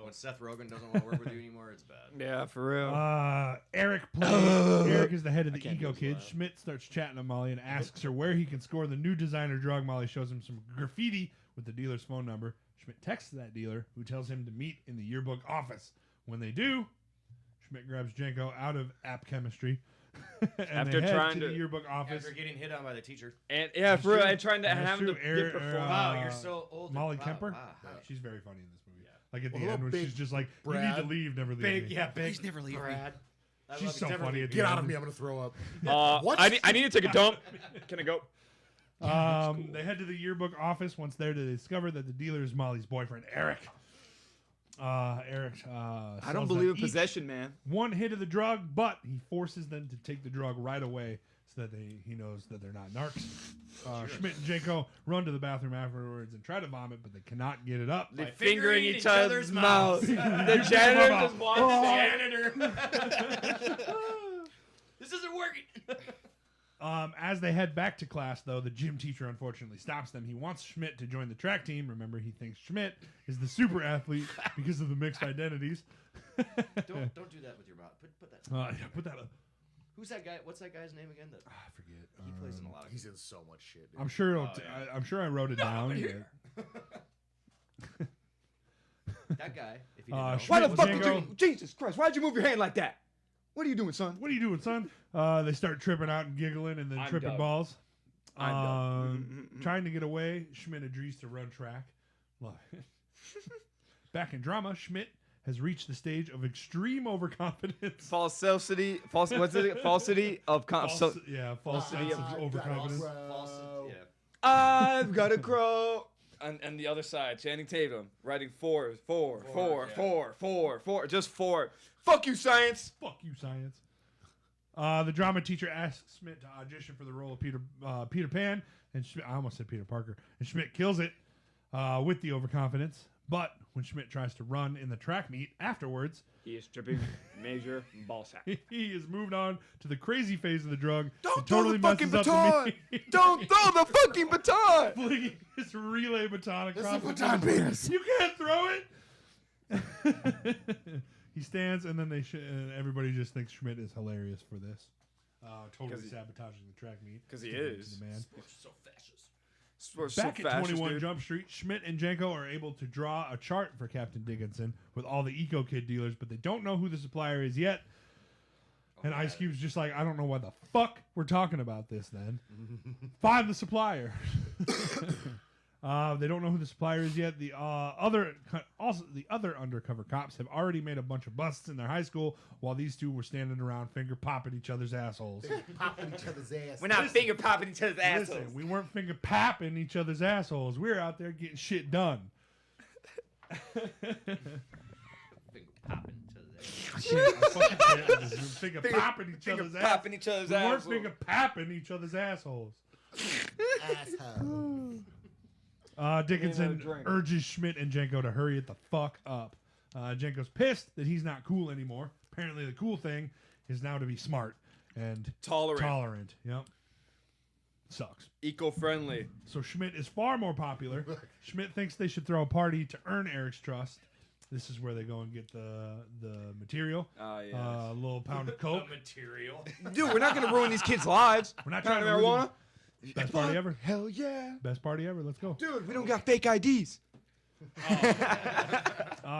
when Seth Rogen doesn't want to work with you anymore, it's bad. Yeah, for real. Eric plays. Eric is the head of the can't do Eco this Kids. loud. Schmidt starts chatting to Molly and asks her where he can score the new designer drug. Molly shows him some graffiti with the dealer's phone number. Schmidt texts that dealer, who tells him to meet in the yearbook office. When they do, Schmidt grabs Jenko out of app chemistry. and After they head trying to the to- yearbook office. After getting hit on by the teacher. And yeah, for real. And trying to That's have him true. to Eric- get performed. Wow, you're so old. Molly Wow, Kemper? wow, hi. She's very funny in this movie. Yeah. Like at the Well, end when big she's just like, you need Brad. to leave, never leave Big, me. yeah, big. Please never leave me. Brad. I She's love you. so Never funny leave at me. the Get end. out of me! I'm gonna throw up. What? I need to take a dump. Can I go? They head to the yearbook office. Once there, they discover that the dealer is Molly's boyfriend, Eric. Eric. I sells don't believe them in each possession, man. one hit of the drug, but he forces them to take the drug right away so that he knows that they're not narcs. Schmidt and Janko run to the bathroom afterwards and try to vomit, but they cannot get it up. They're By fingering each other's mouths. The janitor just walks in. Janitor. This isn't working. As they head back to class, though, the gym teacher unfortunately stops them. He wants Schmidt to join the track team. Remember, he thinks Schmidt is the super athlete because of the mixed identities. Don't do that with your mouth. Put that. Yeah, put that up. Who's that guy? What's that guy's name again? That I forget. he plays in a lot of. He's in so much shit. Dude. I'm sure. Oh, yeah. I'm sure I wrote it down. here. That guy. If you didn't know. Schmidt Why the and fuck Janko- did you? Jesus Christ! Why'd you move your hand like that? What are you doing, son? What are you doing, son? They start tripping out and giggling and then I'm tripping done. balls. I'm done. Trying to get away, Schmidt agrees to run track. Love it. Back in drama, Schmidt has reached the stage of extreme overconfidence. Falsity. What's it? Falsity of False so, sense of I've overconfidence. got a False- crow. yeah. I've got a crow. And the other side, Channing Tatum, writing four, just four. Fuck you, science. Fuck you, science. The drama teacher asks Schmidt to audition for the role of Peter Pan, and I almost said Peter Parker, and Schmidt kills it with the overconfidence. But when Schmidt tries to run in the track meet afterwards, He is tripping major ball sack. he is moved on to the crazy phase of the drug. Don't and throw totally the fucking messes up baton. the meet. Don't throw the fucking baton. Flinging his relay baton It's across a the baton field. penis. You can't throw it. He stands, and then and everybody just thinks Schmidt is hilarious for this. Totally 'Cause he- sabotaging the track meet. 'Cause he Sticking it to is. the man. So fascist. We're so Back at fascist, 21 dude. Jump Street, Schmidt and Janko are able to draw a chart for Captain Dickinson with all the Eco Kid dealers, but they don't know who the supplier is yet. And Ice Cube's just like, I don't know why the fuck we're talking about this then. Find the supplier. They don't know who the supplier is yet. The other undercover cops have already made a bunch of busts in their high school while these two were standing around finger popping each other's assholes. Popping each other's ass. We're not finger popping each other's assholes. Listen, we weren't finger popping each other's assholes. We were out there getting shit done. Finger popping to the. Finger popping each Finger other's popping each other's We weren't assholes. finger popping each other's assholes. Asshole. Dickinson drink. urges Schmidt and Janko to hurry it the fuck up. Janko's pissed that he's not cool anymore. Apparently, the cool thing is now to be smart and Tolerant. Yep. Sucks. Eco-friendly. So Schmidt is far more popular. Schmidt thinks they should throw a party to earn Eric's trust. This is where they go and get the material. Ah, yes. A little pound of coke. Material. Dude, we're not gonna ruin these kids' lives. We're not Kind trying of to marijuana. Best party ever. Hell yeah. Best party ever. Let's go. Dude, we don't got fake IDs.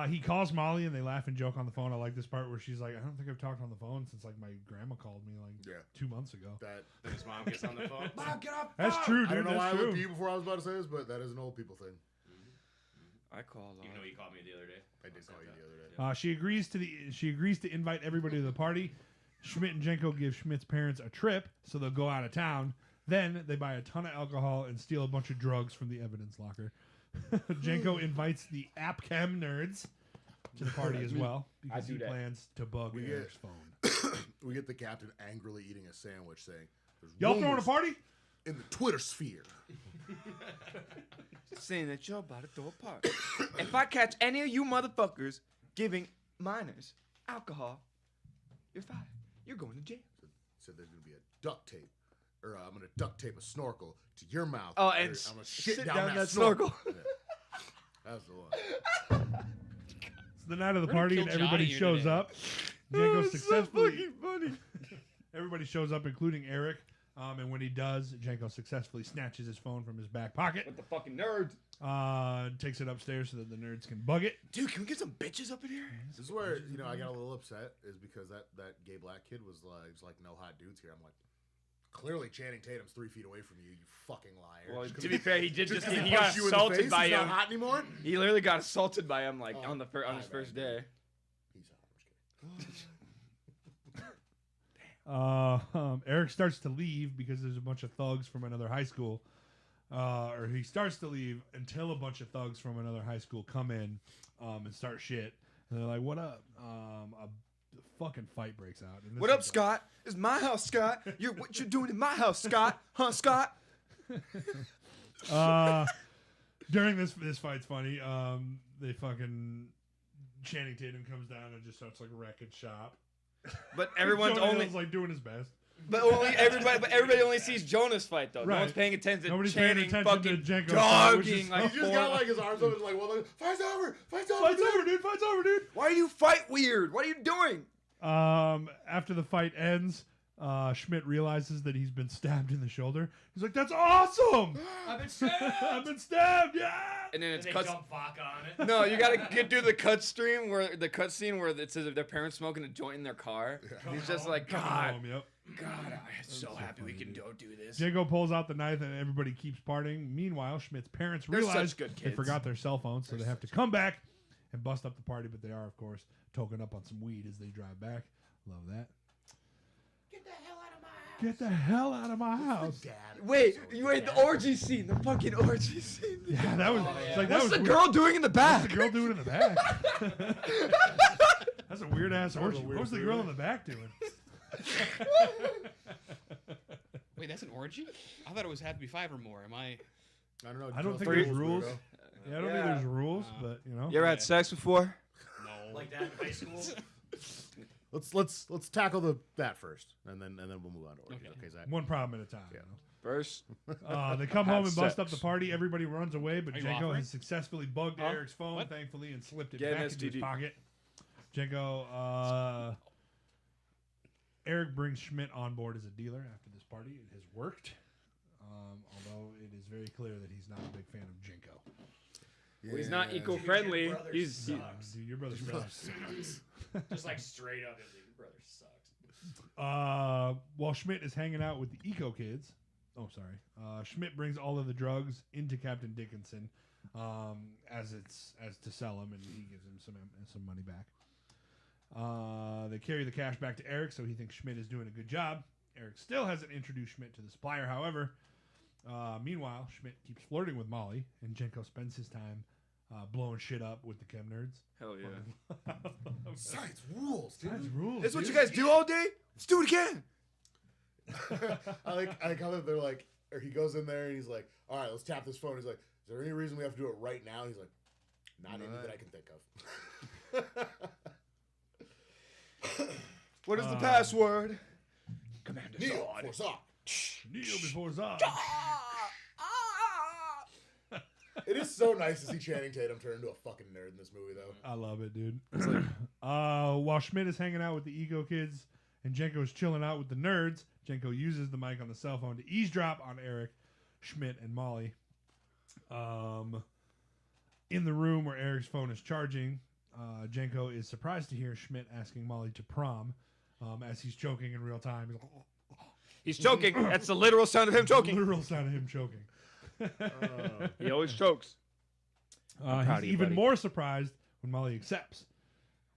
He calls Molly and they laugh and joke on the phone. I like this part where she's like, I don't think I've talked on the phone since like my grandma called me like 2 months ago. That Then his mom gets on the phone. Mom, get off. That's true, dude. I don't know why That's I looked at true. you before I was about to say this, but that is an old people thing. I call Even though you called me the other day. I did call you the other day. She agrees to invite everybody to the party. Schmidt and Janko give Schmidt's parents a trip, so they'll go out of town. Then they buy a ton of alcohol and steal a bunch of drugs from the evidence locker. Janko invites the AppChem nerds to the party as well because do he that. plans to bug We Eric's get- phone. We get the captain angrily eating a sandwich saying, "There's Y'all throwing a rumors party? in the Twitter sphere." saying that you're about to throw a party. If I catch any of you motherfuckers giving minors alcohol, you're fired. You're going to jail. Said there's gonna be a duct tape, or I'm gonna duct tape a snorkel to your mouth. Oh, or and I'm gonna shit sit down, down that that snorkel. snorkel. Yeah. That's the one. the night of the We're gonna party, kill and everybody Johnny here shows today. up. Oh, Jango it's so successfully. fucking funny. Everybody shows up, including Eric. And when he does, Janko successfully snatches his phone from his back pocket, What the fucking nerds? takes it upstairs so that the nerds can bug it. Dude, can we get some bitches up in here? This is where I got a little upset is because that gay black kid was like no hot dudes here. I'm like, clearly Channing Tatum's 3 feet away from you, you fucking liar. Well, to be fair, he did just 'cause he got punched you in the assaulted face, by he's not him. hot anymore. He literally got assaulted by him like Oh, on his my first bad. day. He's hot. I'm just kidding. Eric starts to leave because there's a bunch of thugs from another high school. Or he starts to leave until a bunch of thugs from another high school come in and start shit. And they're like, "What up?" A fucking fight breaks out. And this What up, is- Scott? It's my house, Scott. What you doing in my house, Scott? Huh, Scott? During this fight's funny. They fucking Channing Tatum comes down and just starts like wrecking shop. But everyone's Jonah only Hill's, like doing his best. but everybody only sees Jonas fight though. No Right. one's paying attention. Nobody's paying Channing attention to fucking Janko's fight, which dogging is- like He just got like his arms up and like, well, fight's over, fight's over, Fight's over, dude. Fight's over, dude. Why do you fight weird? What are you doing? After the fight ends, Schmidt realizes that he's been stabbed in the shoulder. He's like, "That's awesome! I've been stabbed. I've been stabbed, yeah!" And then it's They cuts. dump vodka on it. No, you gotta get through the cut stream where the cut scene where it says if their parents smoking a joint in their car. He's just like, Coming God, home, yep. God, I'm so happy we can do this. Jango pulls out the knife and everybody keeps partying. Meanwhile, Schmidt's parents They're realize such good they kids. forgot their cell phones, so they have to come back and bust up the party. But they are, of course, toking up on some weed as they drive back. Love that. Get the hell out of my house! Get the hell out of my house! Dad. Wait, the orgy scene, the fucking orgy scene. Yeah, that was. It's like, that What's was the weird. girl doing in the What's back? the girl doing in the back? That's a weird ass That was a orgy. weird What was the thing. girl in the back doing? Wait, that's an orgy? I thought it was had to be 5 or more. Am I? I don't know. I don't think Tell there's us the rules. weirdo. Yeah, I don't think Yeah. there's rules, but you know. You ever had sex before? No. Like that in high school. Let's tackle that first, and then we'll move on to orgy. Okay. Okay, Zach. One problem at a time. Yeah. You know? First, They come home and bust sex. up the party. Everybody runs away, but Are you Janko offering? has successfully bugged Huh? Eric's phone, What? thankfully, and slipped it Get an back into his STD. pocket. Janko, Eric brings Schmidt on board as a dealer after this party. It has worked, although it is very clear that he's not a big fan of Janko. well, he's not Yeah. eco-friendly. Dude, your brother He's sucks. Dude, your brother sucks. Just like straight up, his brother sucks. While Schmidt is hanging out with the eco kids, Schmidt brings all of the drugs into Captain Dickinson, as to sell them, and he gives him some money back. They carry the cash back to Eric, so he thinks Schmidt is doing a good job. Eric still hasn't introduced Schmidt to the supplier, however. Meanwhile, Schmidt keeps flirting with Molly, and Jenko spends his time blowing shit up with the chem nerds. hell yeah. Science rules, dude. That's rules. This is what you dude. guys do all day? Let's do it again. I like how they're like, or he goes in there and he's like, all right, let's tap this phone. He's like, is there any reason we have to do it right now? And he's like, not any that I can think of. What is the password? Commander Neil, Zod. force off. Kneel before Zod. It is so nice to see Channing Tatum turn into a fucking nerd in this movie, though. I love it, dude. While Schmidt is hanging out with the ego kids and Jenko is chilling out with the nerds, Jenko uses the mic on the cell phone to eavesdrop on Eric, Schmidt, and Molly. In the room where Eric's phone is charging, Jenko is surprised to hear Schmidt asking Molly to prom as he's choking in real time. He's like, He's choking. That's the literal sound of him choking. literal sound of him choking. He always chokes. proud He's of you, even buddy. more surprised when Molly accepts.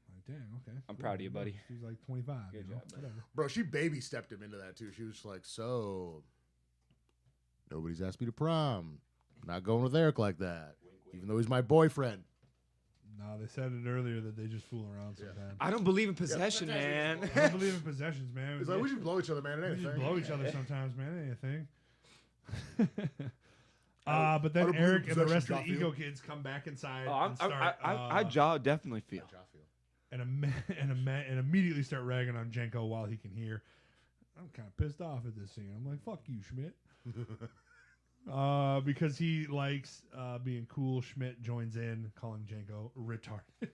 I'm like, damn, okay. I'm proud of you, buddy. She's like 25. Good you know, job, buddy. whatever. Bro, she baby stepped him into that, too. She was just like, so, nobody's asked me to prom. I'm not going with Eric like that, even though he's my boyfriend. No, they said it earlier that they just fool around sometimes. I don't believe in possession, man. I don't believe in possessions, man. He's like, we should blow each other, man. It We ain't a just thing. blow each other sometimes, man. It ain't a thing. But then I don't believe Eric in and the possession, rest of the Joffrey. ego kids come back inside Oh, and start definitely feel. and immediately start ragging on Jenko while he can hear. I'm kind of pissed off at this scene. I'm like, fuck you, Schmidt. Because he likes being cool. Schmidt joins in, calling Jenko retarded.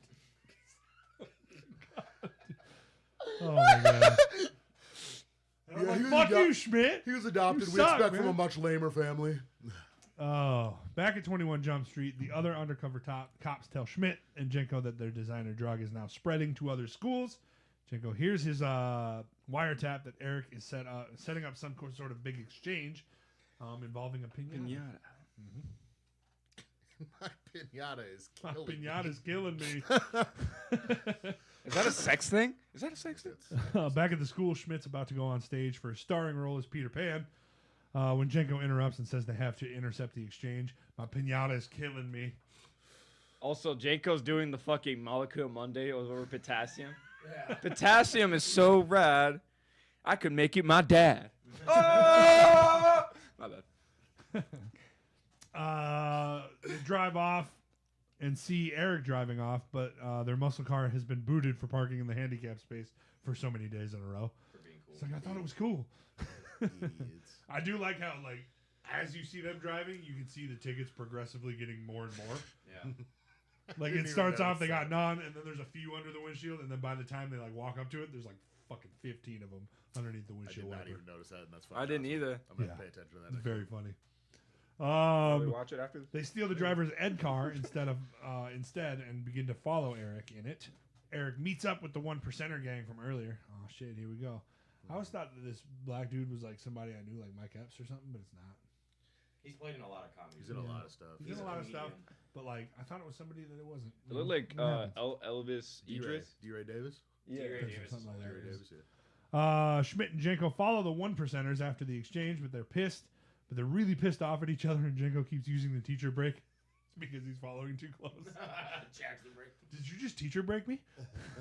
Oh my god. And I'm Yeah, like, he was fuck a you, Schmidt. He was adopted. You We suck, expect from man. a much lamer family. Oh, back at 21 Jump Street, the other undercover cops tell Schmidt and Jenko that their designer drug is now spreading to other schools. Jenko hears his wiretap that Eric is setting up some sort of big exchange involving a pinata. My pinata is My killing me. pinata's killing me. Is that a sex thing? Is that a sex thing? Back at the school, Schmidt's about to go on stage for a starring role as Peter Pan. When Jenko interrupts and says they have to intercept the exchange, my pinata is killing me. Also, Janko's doing the fucking Molecule Monday over potassium. Potassium is so rad, I could make you my dad. Oh! My bad. They drive off and see Eric driving off, but their muscle car has been booted for parking in the handicap space for so many days in a row. For being cool. It's like, I thought it was cool. Idiots. I do like how, like, as you see them driving, you can see the tickets progressively getting more and more. Yeah. Like, Didn't it even starts off, notice they got that. none, and then there's a few under the windshield, and then by the time they, like, walk up to it, there's, like, fucking 15 of them underneath the I did windshield not wiper. even notice that, and that's fine. I didn't either. I'm gonna Yeah. pay attention to that. It's next very time. funny. We watch it after this? They steal the driver's Ed car instead and begin to follow Eric in it. Eric meets up with the 1%er gang from earlier. Oh shit, here we go. I always thought that this black dude was like somebody I knew, like Mike Epps or something, but it's not. He's played in a lot of comedies. He's in a Yeah. lot of stuff. He's in a lot of stuff, comedian. but like I thought it was somebody that it wasn't. It looked like What happens? Elvis Idris. D-Ray Davis. D-Ray Davis, Davis. something like that. D-Ray There it Davis, yeah. Schmidt and Jenko follow the 1%ers after the exchange, but they're pissed. But they're really pissed off at each other, and Jenko keeps using the teacher break. It's because he's following too close. Jackson break. Did you just teacher break me?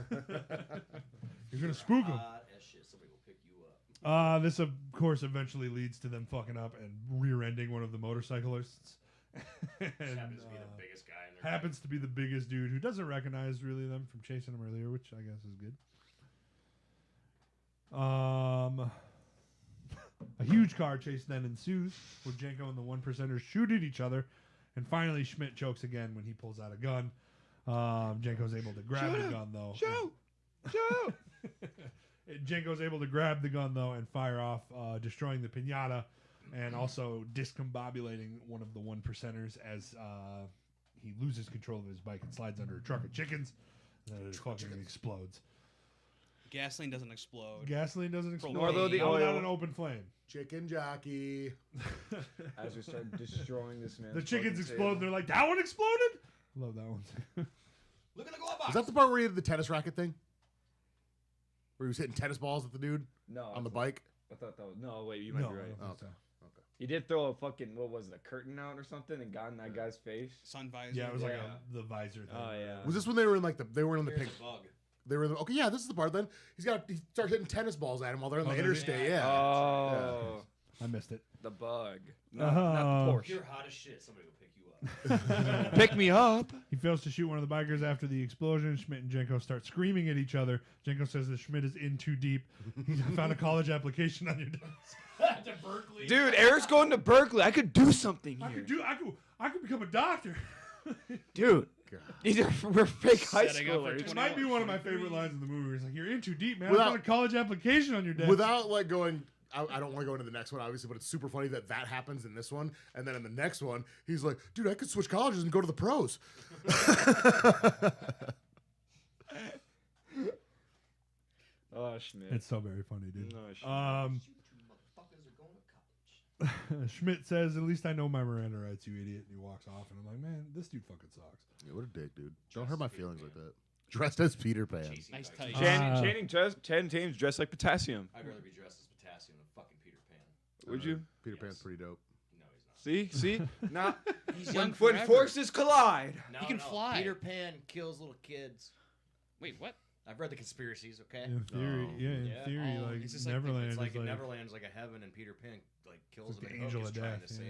You're gonna spook him. As shit, somebody will pick you up. This of course eventually leads to them fucking up and rear-ending one of the motorcyclists. And, Happens to be the biggest guy in there. happens to be the biggest dude who doesn't recognize really them from chasing him earlier, which I guess is good. A huge car chase then ensues, where Jenko and the 1%ers shoot at each other, and finally Schmidt chokes again when he pulls out a gun. Jenko's able to grab the gun though. Shoot! Jenko's able to grab the gun though and fire off, destroying the pinata, and also discombobulating one of the 1%ers as he loses control of his bike and slides under a truck of chickens, and then it fucking explodes. Gasoline doesn't explode. Gasoline doesn't explode. Nor though the Not without oil. an open flame. Chicken jockey. As we start destroying this man. The chickens explode. And they're like, that one exploded. Love that one. Look at the glove box. Is that the part where he did the tennis racket thing? Where he was hitting tennis balls at the dude No, on the bike? I thought that was no. Wait, you might No, be right. I don't think so. He did throw a fucking what was it, a curtain out or something and got in that guy's face. Sun visor. Yeah, it was like Yeah. the visor thing. Oh yeah. Was this when they were in like they were in the Here's pink? a bug. They were in the, okay. Yeah, this is the part. Then he starts hitting tennis balls at him while they're on Oh, the does he? interstate. Yeah. Oh, I missed it. the bug. Not the Oh. Porsche. You're hot as shit. Somebody will pick you up. Pick me up. He fails to shoot one of the bikers after the explosion. Schmidt and Jenko start screaming at each other. Jenko says that Schmidt is in too deep. He found a college application on your desk. To Berkeley. Dude, Eric's going to Berkeley. I could do something I here. could become a doctor. Dude, these are we're fake high Setting up for schoolers. It might be one of my favorite lines in the movie. It's like, you're in too deep, man. I Without- found a college application on your desk. Without like going. I don't want to go into the next one, obviously, but it's super funny that happens in this one, and then in the next one, he's like, "Dude, I could switch colleges and go to the pros." Oh, Schmidt. It's so very funny, dude. No, Schmidt. You motherfuckers are going to college. Schmidt says, "At least I know my Miranda rights, you idiot." And he walks off, and I'm like, "Man, this dude fucking sucks." Yeah, what a dick, dude! Don't hurt my feelings like that. Dressed as Peter Pan. Chasing Nice bikes. tight. Channing Tatum's dressed like potassium. I'd rather be dressed as potassium than fucking Peter Pan. Would you? Peter Pan's Yes. pretty dope. No, he's not. See? Not He's when, young when forever. forces collide. No, He can no. fly. Peter Pan kills little kids. Wait, what? I've read the conspiracies. Okay. In theory, No. yeah, in Yeah. theory, Oh, like it's just like- Neverland It's like is like Neverland's like a heaven, and Peter Pan like kills It's like him. the and angel Hook is of trying death, to save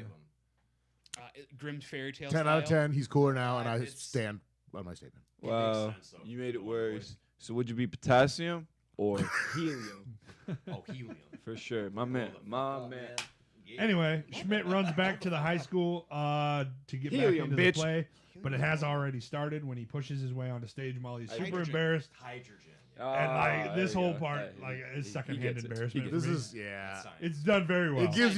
yeah. him. Grim fairy tale 10 out of style? 10. He's cooler now, and I It's- stand on my statement. It Wow, makes sense, though, you for made the it one worse. voice. So would you be potassium or helium? Oh, helium. For sure, my man, Hold the my fuck up, man. Yeah. Anyway, Schmidt runs back to the high school to get Helium, back into bitch. the play, but it has already started when he pushes his way onto stage. Molly's super Hydrogen. embarrassed. Hydrogen. And like this there you whole go. part, Yeah, like is he secondhand gets it. embarrassment. He for This me. is That's fine. It's done very well. It gives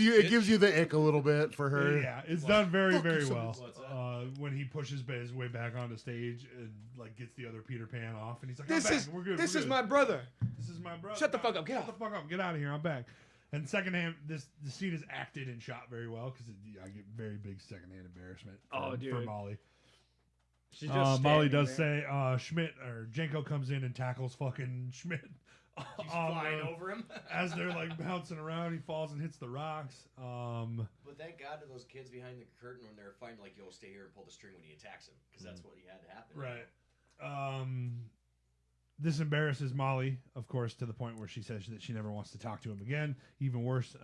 you the ick a little bit for her. Yeah, it's done very, very well. What's that? When he pushes his way back onto stage and like gets the other Peter Pan off, and he's like, This "I'm back. is We're good. this we're is good. my brother. This is my brother. Shut the fuck up. Get Shut off. the fuck up. Get out of here. I'm back." And secondhand, the scene is acted and shot very well because I get very big secondhand embarrassment. Oh, for dude. Molly. She's just Molly standing does there. say Schmidt or Jenko comes in and tackles fucking Schmidt. He's on flying the- over him. as they're like bouncing around. He falls and hits the rocks. But thank God to those kids behind the curtain when they're fighting, like, yo, stay here and pull the string when he attacks him, because that's what he had to happen. Right. This embarrasses Molly, of course, to the point where she says that she never wants to talk to him again. Even worse,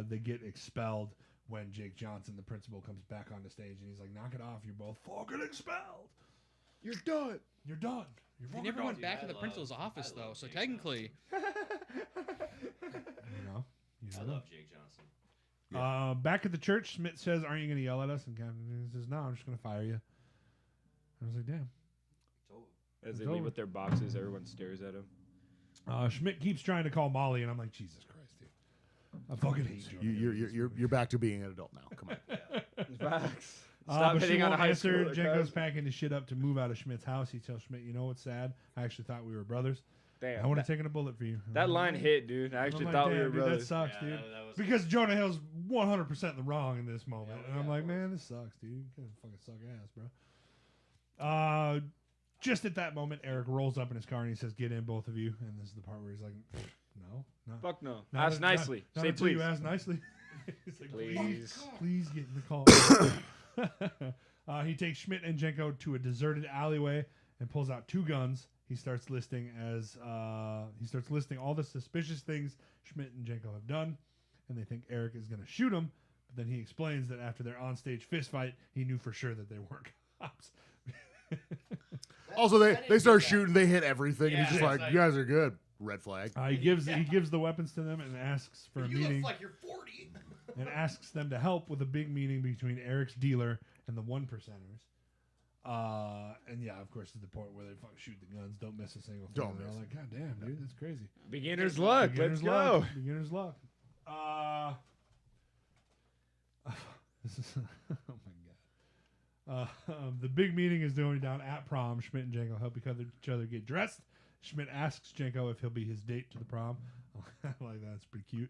they get expelled when Jake Johnson, the principal, comes back on the stage and he's like, "Knock it off! You're both fucking expelled. You're done. You're done. You're They fucking never done." went back I to the love- principal's office I love though, so Jake technically, You know. I love Jake Johnson. Back at the church, Schmidt says, "Aren't you going to yell at us?" And Captain says, "No, I'm just going to fire you." I was like, "Damn." Totally. As they It's leave over. with their boxes, everyone stares at him. Schmidt keeps trying to call Molly, and I'm like, Jesus Christ, dude. I fucking hate Jonah Hill in this movie. You're back to being an adult now. Come on. Facts. Stop But she hitting on a won't high answer. schooler. Jenko's cuz. packing his shit up to move out of Schmidt's house. He tells Schmidt, "You know what's sad? I actually thought we were brothers. Damn. I would that, have taken a bullet for you." that line hit, dude. I I'm actually like, thought we "Damn, were dude, brothers. that sucks, Yeah, dude." that was Because Jonah Hill's 100% in the wrong in this moment. Yeah, And I'm yeah, like, of man, this sucks, dude. You kind of fucking suck ass, bro. Just at that moment, Eric rolls up in his car and he says, "Get in, both of you." And this is the part where he's like, "No, not. Fuck no. not- Ask not- nicely. Not Say until please. you ask nicely." He's like, Please. Please get in the car. He takes Schmidt and Jenko to a deserted alleyway and pulls out two guns. He starts listing all the suspicious things Schmidt and Jenko have done, and they think Eric is going to shoot him. But then he explains that after their onstage fist fight, he knew for sure that they weren't cops. Also, I they didn't start get that. shooting. They hit everything. And he's Yeah, just it's like, "You guys are good." Red flag. He gives the weapons to them and asks for a You meeting look like you're 40. and asks them to help with a big meeting between Eric's dealer and the 1%ers. And yeah, of course, to the point where they fucking shoot the guns, don't miss a single thing. Don't They're all miss. like, "God damn, dude, that's crazy." Beginner's luck. Beginner's Let's luck. go. Beginner's luck. This is oh my god. The big meeting is going down at prom. Schmidt and Jenko help each other get dressed. Schmidt asks Jenko if he'll be his date to the prom. I like that. It's pretty cute.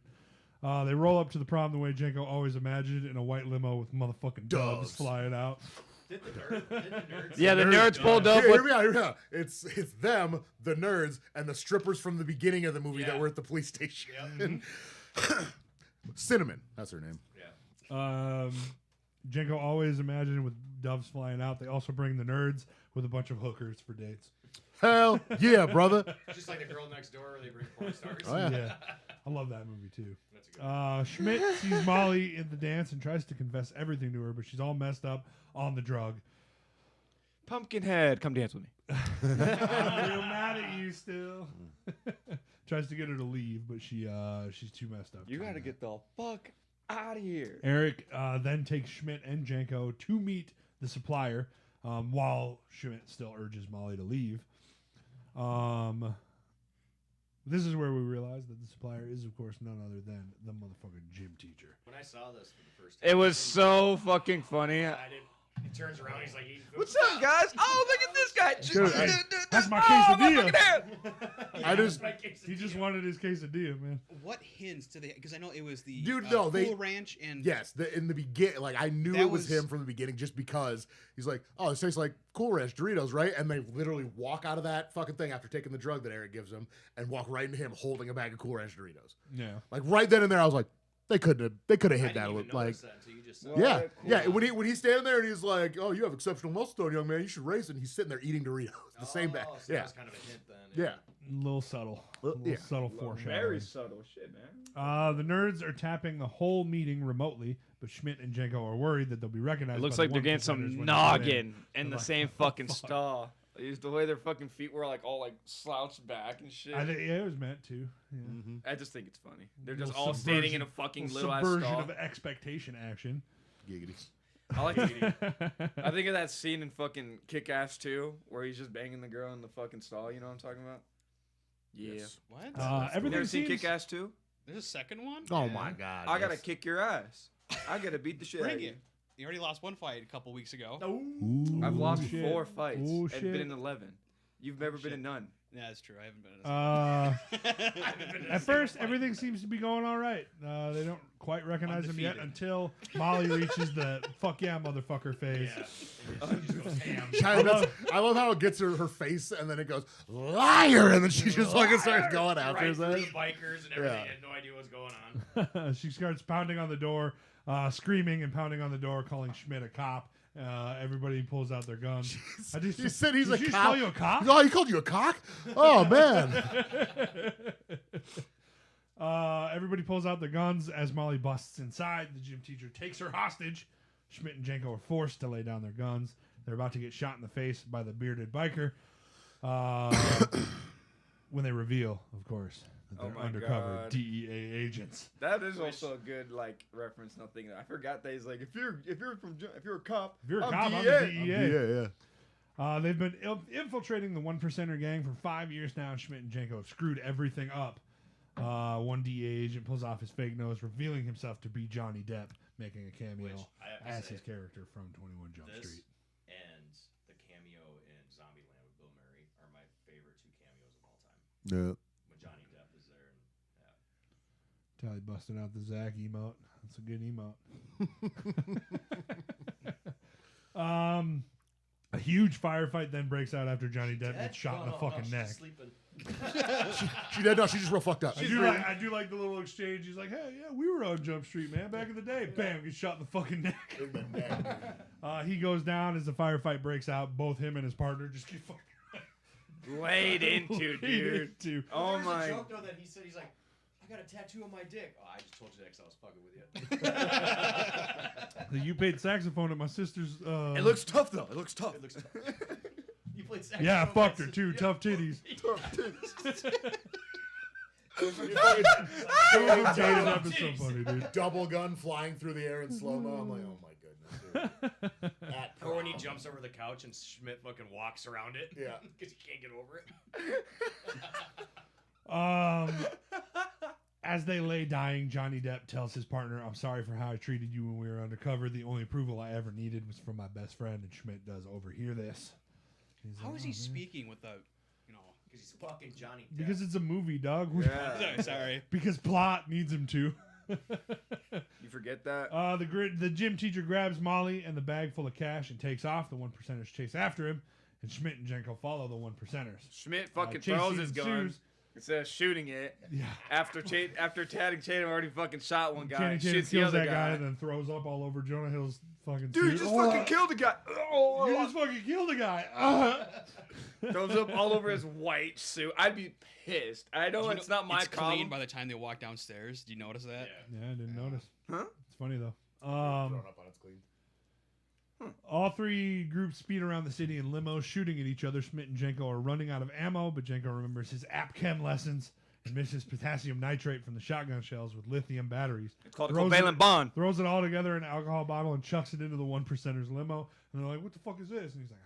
They roll up to the prom the way Jenko always imagined it, in a white limo with motherfucking doves Doves. flying out. Did the nerds? Yeah, the nerds pulled up Hear with. me out. Hear me out. It's them, the nerds, and the strippers from the beginning of the movie Yeah. that were at the police station. Cinnamon. That's her name. Yeah. Jenko always imagined with doves flying out. They also bring the nerds with a bunch of hookers for dates. Hell yeah, brother. Just like the girl next door where they bring porn stars. Oh, yeah. Yeah, I love that movie too. That's a good Schmidt sees Molly in the dance and tries to confess everything to her, but she's all messed up on the drug. Pumpkinhead, come dance with me. I'm real mad at you still. Tries to get her to leave, but she's too messed up. You to do gotta that. get the fuck out of here. Eric then takes Schmidt and Jenko to meet the supplier, while Schmidt still urges Molly to leave. This is where we realize that the supplier is, of course, none other than the motherfucking gym teacher. When I saw this for the first time, It was so fucking funny. I didn't. He turns around. He's like eating food. What's up, guys? Oh, look at this guy. Dude, that's my Oh, my quesadilla. fucking head. I just- He just wanted his quesadilla, man. what hints did they? Because I know it was the Dude, no, they- Cool Ranch and Yes, in the beginning, like I knew That it was was- him from the beginning, just because he's like, "Oh, this tastes like Cool Ranch Doritos, right?" And they literally walk out of that fucking thing after taking the drug that Eric gives them, and walk right into him holding a bag of Cool Ranch Doritos. Yeah. Like right then and there, I was like, they could have I hit didn't that. even Like, notice that until you just said yeah, Cool. yeah. When he's standing there and he's like, "Oh, you have exceptional muscle tone, young man. You should race." And he's sitting there eating Doritos, the same bag. So Yeah, that was kind of a hint then. yeah. A little subtle. A little Yeah. subtle foreshadowing. Very subtle shit, man. The nerds are tapping the whole meeting remotely, but Schmidt and Jenko are worried that they'll be recognized. It looks by like the they're getting 1%ers when some they noggin come in the like, same "What fucking fuck?" stall. The way their fucking feet were like all like slouched back and shit. I think it was meant to. Yeah. I just think it's funny. They're just Little all standing in a subversion- fucking Little little ass subversion stall. of expectation action. Giggity. I like I think of that scene in fucking Kick-Ass 2 where he's just banging the girl in the fucking stall. You know what I'm talking about? Yeah. Yes. What? You ever Everything seen seems. Kick-Ass 2? There's a second one? Oh my god. I gotta yes. kick your ass. I gotta beat the shit out Bring of you. it. You already lost one fight a couple weeks ago. I've lost shit. 4 fights Oh, and shit. been in 11. You've never been in none. Yeah, that's true. I haven't been in a At first, everything seems to be going all right. They don't quite recognize him yet Undefeated. until Molly reaches the "fuck yeah, motherfucker" phase. I love how it gets her face and then it goes liar and then she just fucking starts going after his ass. bikers and everything. Yeah. Had no idea what's going on. She starts pounding on the door, screaming and pounding on the door, calling Schmidt a cop. Everybody pulls out their guns. He said he's did a she just cop. call you a cop? Oh, he called you a cock? Oh man. Everybody pulls out their guns as Molly busts inside. The gym teacher takes her hostage. Schmidt and Jenko are forced to lay down their guns. They're about to get shot in the face by the bearded biker. When they reveal, of course, that Oh they're my undercover God. DEA agents. That is also a good reference. Nothing. I forgot that he's like, if you're a cop, If you're a I'm cop, I'm DEA. the DEA. Yeah. They've been infiltrating the One Percenter gang for 5 years now. Schmidt and Jenko have screwed everything up. One DEA agent pulls off his fake nose, revealing himself to be Johnny Depp, making a cameo Which I have to as say, his character from 21 Jump this Street. and the cameo in Zombieland with Bill Murray are my favorite 2 cameos of all time. Yeah. When Johnny Depp is there. And, Tally busting out the Zach emote. That's a good emote. A huge firefight then breaks out after Johnny Depp gets shot in the fucking neck. Sleeping. She did. No, she's just real fucked up. I do like the little exchange. He's like, "Hey, yeah, we were on Jump Street, man, back in the day." Bam, gets shot in the fucking neck. He goes down as the firefight breaks out. Both him and his partner just get fucking Laid into, dude. into. Oh There's my. a joke though that he said he's like, I got a tattoo on my dick. Oh, I just told you that because I was fucking with you. You played saxophone at my sister's. It looks tough though. It looks tough. It looks tough. You played saxophone. Yeah, I with fucked my her too. sister. Tough titties. Dated Dated up. up is so funny, dude. Double gun flying through the air in slow mo. I'm like, oh my goodness. Dude. At Or when he prom. jumps over the couch and Schmidt fucking walks around it. Yeah. Because he can't get over it. As they lay dying, Johnny Depp tells his partner, "I'm sorry for how I treated you when we were undercover. The only approval I ever needed was from my best friend." And Schmidt does overhear this. He's How like, is "Oh, he man." speaking with the, Because he's fucking Johnny Depp. Because it's a movie, dog. Yeah. Sorry. Because plot needs him to. You forget that? The gym teacher grabs Molly and the bag full of cash and takes off. The One Percenters chase after him, and Schmidt and Jenko follow the One Percenters. Schmidt fucking chase throws scene his gun ensues. instead of shooting it. Yeah. After Channing Tatum already fucking shot one guy. Channing Tatum Shoots the kills other that guy guy. and then throws up all over Jonah Hill's fucking Dude, you suit. just Oh, fucking killed the guy. Oh, You just fucking killed a guy. throws up all over his white suit. I'd be pissed. I know Do you it's know- not my it's problem. clean by the time they walk downstairs. Do you notice that? Yeah, I didn't notice. Huh? It's funny though. Thrown up on its clean. All 3 groups speed around the city in limos, shooting at each other. Schmidt and Jenko are running out of ammo, but Jenko remembers his app chem lessons and mixes potassium nitrate from the shotgun shells with lithium batteries. It's called a Throws covalent it- bond. Throws it all together in an alcohol bottle and chucks it into the One Percenters limo. And they're like, "What the fuck is this?" And he's like,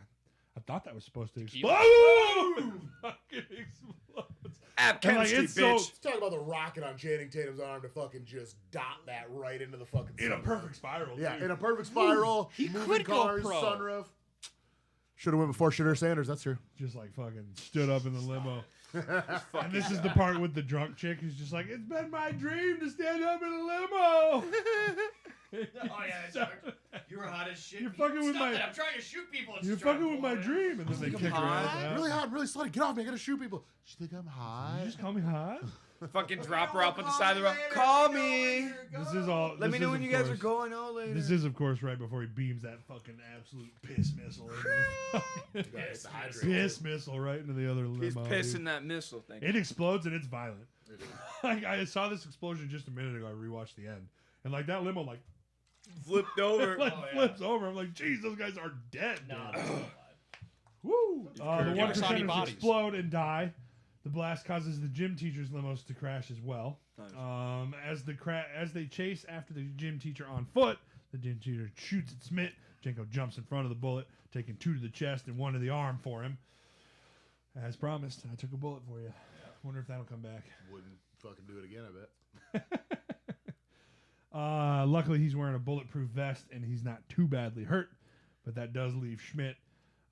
I thought that was supposed to explode. Fucking explodes. App And, like, chemistry, it's so- bitch. Let's talk about the rocket on Channing Tatum's arm to fucking just dot that right into the fucking In a sunroof. perfect spiral. Yeah, too. in a perfect spiral. He moving could go cars, pro. sunroof. Should have went before Shitter Sanders. That's true. Just like fucking stood up in the limo. And this is the part with the drunk chick who's just like, "It's been my dream to stand up in a limo." Oh, yeah, that's right. You were hot as shit. You're fucking with Stop my- it, I'm trying to shoot people. and You're she's trying to fucking with pull my it. dream. And then they kick her ass out. Really hot, really slutty. Get off me. I gotta shoot people. She think I'm hot. You just call me hot? Fucking drop her up on the side of the road. Call me. This is all. Let me this know is, when of you guys are course- going out later. This is, of course, right before he beams that fucking absolute piss missile. It's a hydrant. Piss missile right into the other limo. He's dude. pissing that missile thing. It explodes and it's violent. I saw this explosion just a minute ago. I rewatched the end. And like that limo Flipped over. like Oh, yeah. flips over. I'm like, geez, those guys are dead. No, dude." that's not alive. Woo! The One Never saw any Percenters bodies. explode and die. The blast causes the gym teacher's limos to crash as well. Nice. As they chase after the gym teacher on foot, the gym teacher shoots at Schmidt. Jenko jumps in front of the bullet, taking 2 to the chest and 1 to the arm for him. As promised, I took a bullet for you. Wonder if that'll come back. Wouldn't fucking do it again, I bet. Luckily, he's wearing a bulletproof vest and he's not too badly hurt, but that does leave Schmidt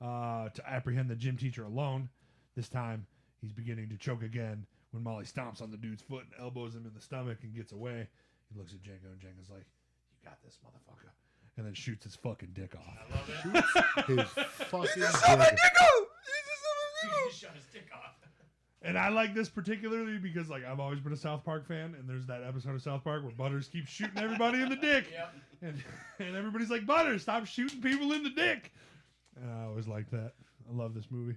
to apprehend the gym teacher alone. This time, he's beginning to choke again when Molly stomps on the dude's foot and elbows him in the stomach and gets away. He looks at Janko and Janko's like, "You got this, motherfucker," and then shoots his fucking dick off. I love it. His fucking dick. He shot his dick off. And I like this particularly because, like, I've always been a South Park fan, and there's that episode of South Park where Butters keeps shooting everybody in the dick. Yep. And everybody's like, "Butters, stop shooting people in the dick." And I always like that. I love this movie.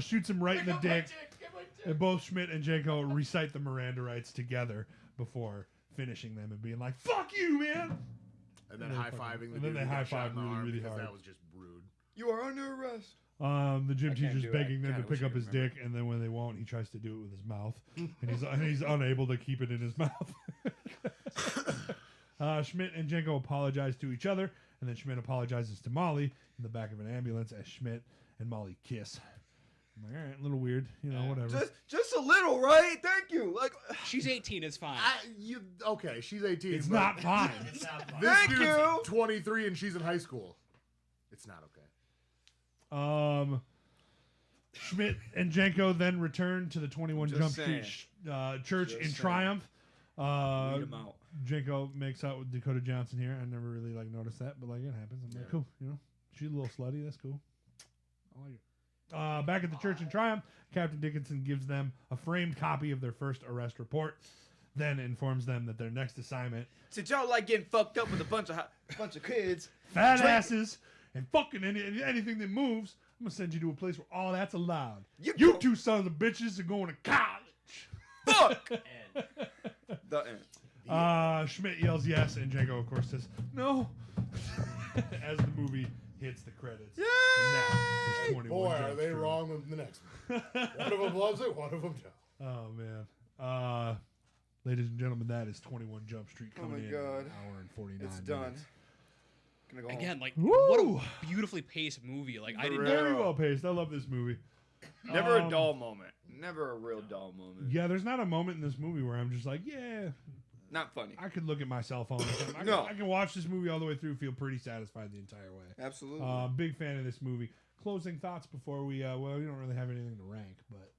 Shoots him right in the dick. And both Schmidt and Janko recite the Miranda rights together before finishing them and being like, "Fuck you, man!" And then high-fiving the and then dude they who got shot high-five in the really, arm really because hard. that was just rude. You are under arrest. The gym I can't teacher's do it. begging them God, to I wish pick I up could his remember. dick, and then when they won't, he tries to do it with his mouth, and he's unable to keep it in his mouth. Schmidt and Janko apologize to each other, and then Schmidt apologizes to Molly in the back of an ambulance as Schmidt and Molly kiss. I'm like, all right, a little weird, whatever. Just a little, right? Thank you. Like, She's 18. It's fine. Okay, she's 18. It's but not fine. It's not fun. This Thank dude's you. 23 and she's in high school. It's not okay. Schmidt and Janko then return to the 21 Just Jump saying. Street church Just in saying. triumph. Read 'em out. Janko makes out with Dakota Johnson here. I never really noticed that, but it happens. I'm like, cool, she's a little slutty. That's cool. I like it. Back at the church in Triumph, Captain Dickinson gives them a framed copy of their first arrest report, then informs them that their next assignment, Since y'all like getting fucked up with a bunch of kids, fat asses and fucking anything that moves, I'm gonna send you to a place where all that's allowed. You You go- two sons of bitches are going to college. fuck. And The end. Schmidt yells yes, and Janko, of course, says no. As the movie hits the credits. Yay! And now it's 21 Boy, Jump are they Street. wrong with the next one. One of them loves it, one of them don't. Oh man. Ladies and gentlemen, that is 21 Jump Street Oh coming my in God. an hour and 49 It's minutes. done. Gonna go home. Again, like Woo! what a beautifully paced movie. Like I didn't. Very well paced. I love this movie. Never a Um, dull moment. Never a real dull moment. Yeah, there's not a moment in this movie where I'm just like, yeah, Not funny. I could look at my cell phone. Or something. No. I can watch this movie all the way through, feel pretty satisfied the entire way. Absolutely. Big fan of this movie. Closing thoughts before we, we don't really have anything to rank, but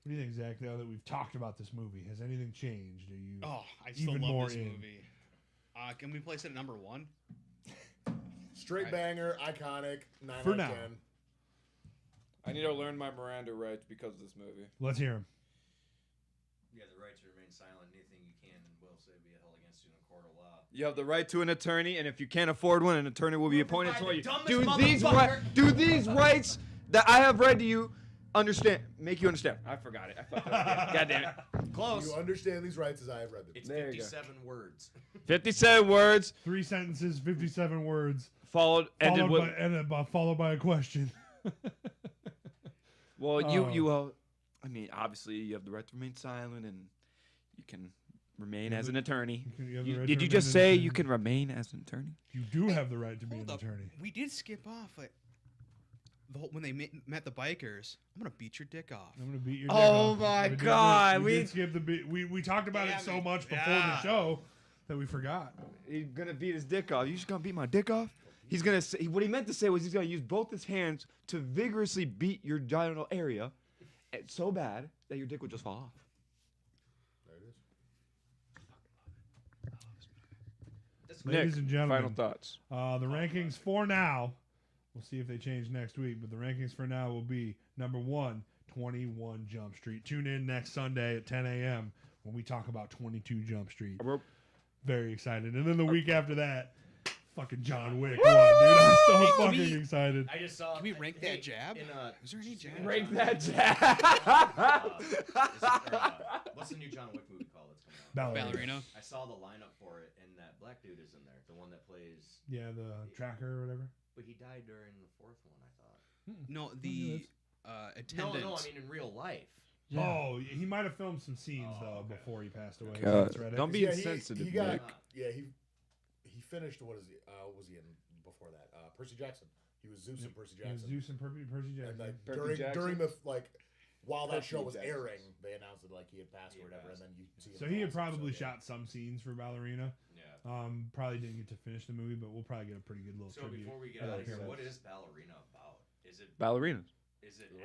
what do you think, Zach, now that we've talked about this movie? Has anything changed? Are you Oh, I still even love more this in? movie. Can we place it at number 1? Straight banger, iconic, 9 For out now. of 10. I need to learn my Miranda rights because of this movie. Let's hear him. you have the right to remain silent. Anything you can and will say will be held against you in a court of law. You have the right to an attorney, and if you can't afford one, an attorney will be appointed provide for the you. dumbest Do these rights that I have read to you make you understand? I forgot it. I fucked up again. God damn it. Close. You understand these rights as I have read them. It's There you go. 57 words. 57 words 3 sentences, 57 words, followed ended with. followed by a question. Well, Oh. I mean, obviously, you have the right to remain silent, and you can remain as an attorney. You have the right to Did you remain just an say attorney. you can remain as an attorney? You do have the right to be an Hold up. attorney. We did skip off when they met the bikers. I'm gonna beat your dick off. I'm gonna beat your. Oh dick off. my We did God, We we- did skip the beat. We talked about it Damn so it. much before the Yeah. show that we forgot. He's gonna beat his dick off. You just gonna beat my dick off? He's gonna say what he meant to say was he's gonna use both his hands to vigorously beat your genital area, so bad that your dick would just fall off. There it is. Ladies Nick, and gentlemen, final thoughts. The rankings for now. We'll see if they change next week, but the rankings for now will be number 1, 21 Jump Street. Tune in next Sunday at 10 a.m. when we talk about 22 Jump Street. Very excited. And then the week after that, fucking John Wick 1, dude. I'm so Hey, can fucking we- excited. I just saw. Can we rank that jab? In, Is there any jab? Rank John that Wick- jab. what's the new John Wick movie called? That's coming out. Ballerina. I saw the lineup for it, and that black dude is in there, the one that plays. Yeah, the tracker or whatever. But he died during the fourth one, I thought. No, the attendant. No, I mean in real life. Oh, he might have filmed some scenes though before he passed away. God, That's right. don't be Yeah, insensitive, he got, Nick. he finished, what is he, was he in before that? Percy Jackson. He was Zeus and Percy It was Jackson. Zeus and Percy And Jackson. like Percy during the while that show was Perfect airing, they announced that like he had passed or whatever, and then you see. So he had probably shot some scenes for Ballerina. Yeah. Probably didn't get to finish the movie, but we'll probably get a pretty good little So tribute. before we get at out the of here, appearance. what is Ballerina about? Is it Ballerinas.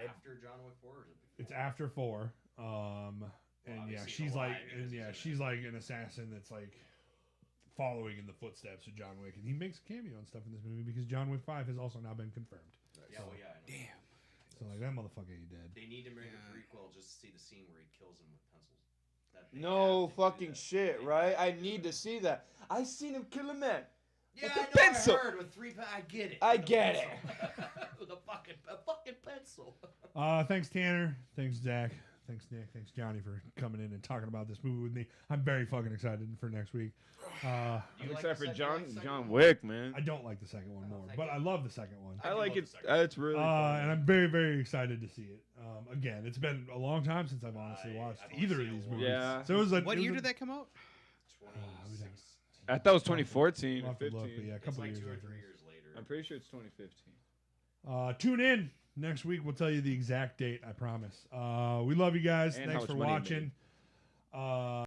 after John Wick 4 or is it before? It's after 4. And yeah, obviously she's the like, lie, because and yeah, he's in she's like an assassin that's like following in the footsteps of John Wick, and he makes a cameo and stuff in this movie because John Wick 5 has also now been confirmed. Yeah, well, yeah, I know. Damn. So like that motherfucker ain't dead. They need to make Yeah. a prequel just to see the scene where he kills him with pencils. They No have to do fucking that. shit, They right? have I do need that. to see that. I seen him kill a man. Yeah, with a I know. pencil. I heard with 3 I get it. I With a get pencil. With a fucking pencil. Thanks Tanner, thanks Zach, thanks Nick, thanks Johnny for coming in and talking about this movie with me. I'm very fucking excited for next week. You I'm like excited the for second- John you like the second John one? Wick, man. I don't like the second one more, thank but you. I love the second one. I do like love it. the second one. It's really fun. And I'm very, very excited to see it. Again, it's been a long time since I've honestly watched I've only either of seen these it once. movies. Yeah. So it was What year did that come out? 2016. I thought it was 2014 We'll or have to look, but 15. yeah, a It's couple like years 2 or after 3 this. years later. I'm pretty sure it's 2015. Tune in next week. We'll tell you the exact date. I promise. We love you guys. And Thanks how for much money it made. watching.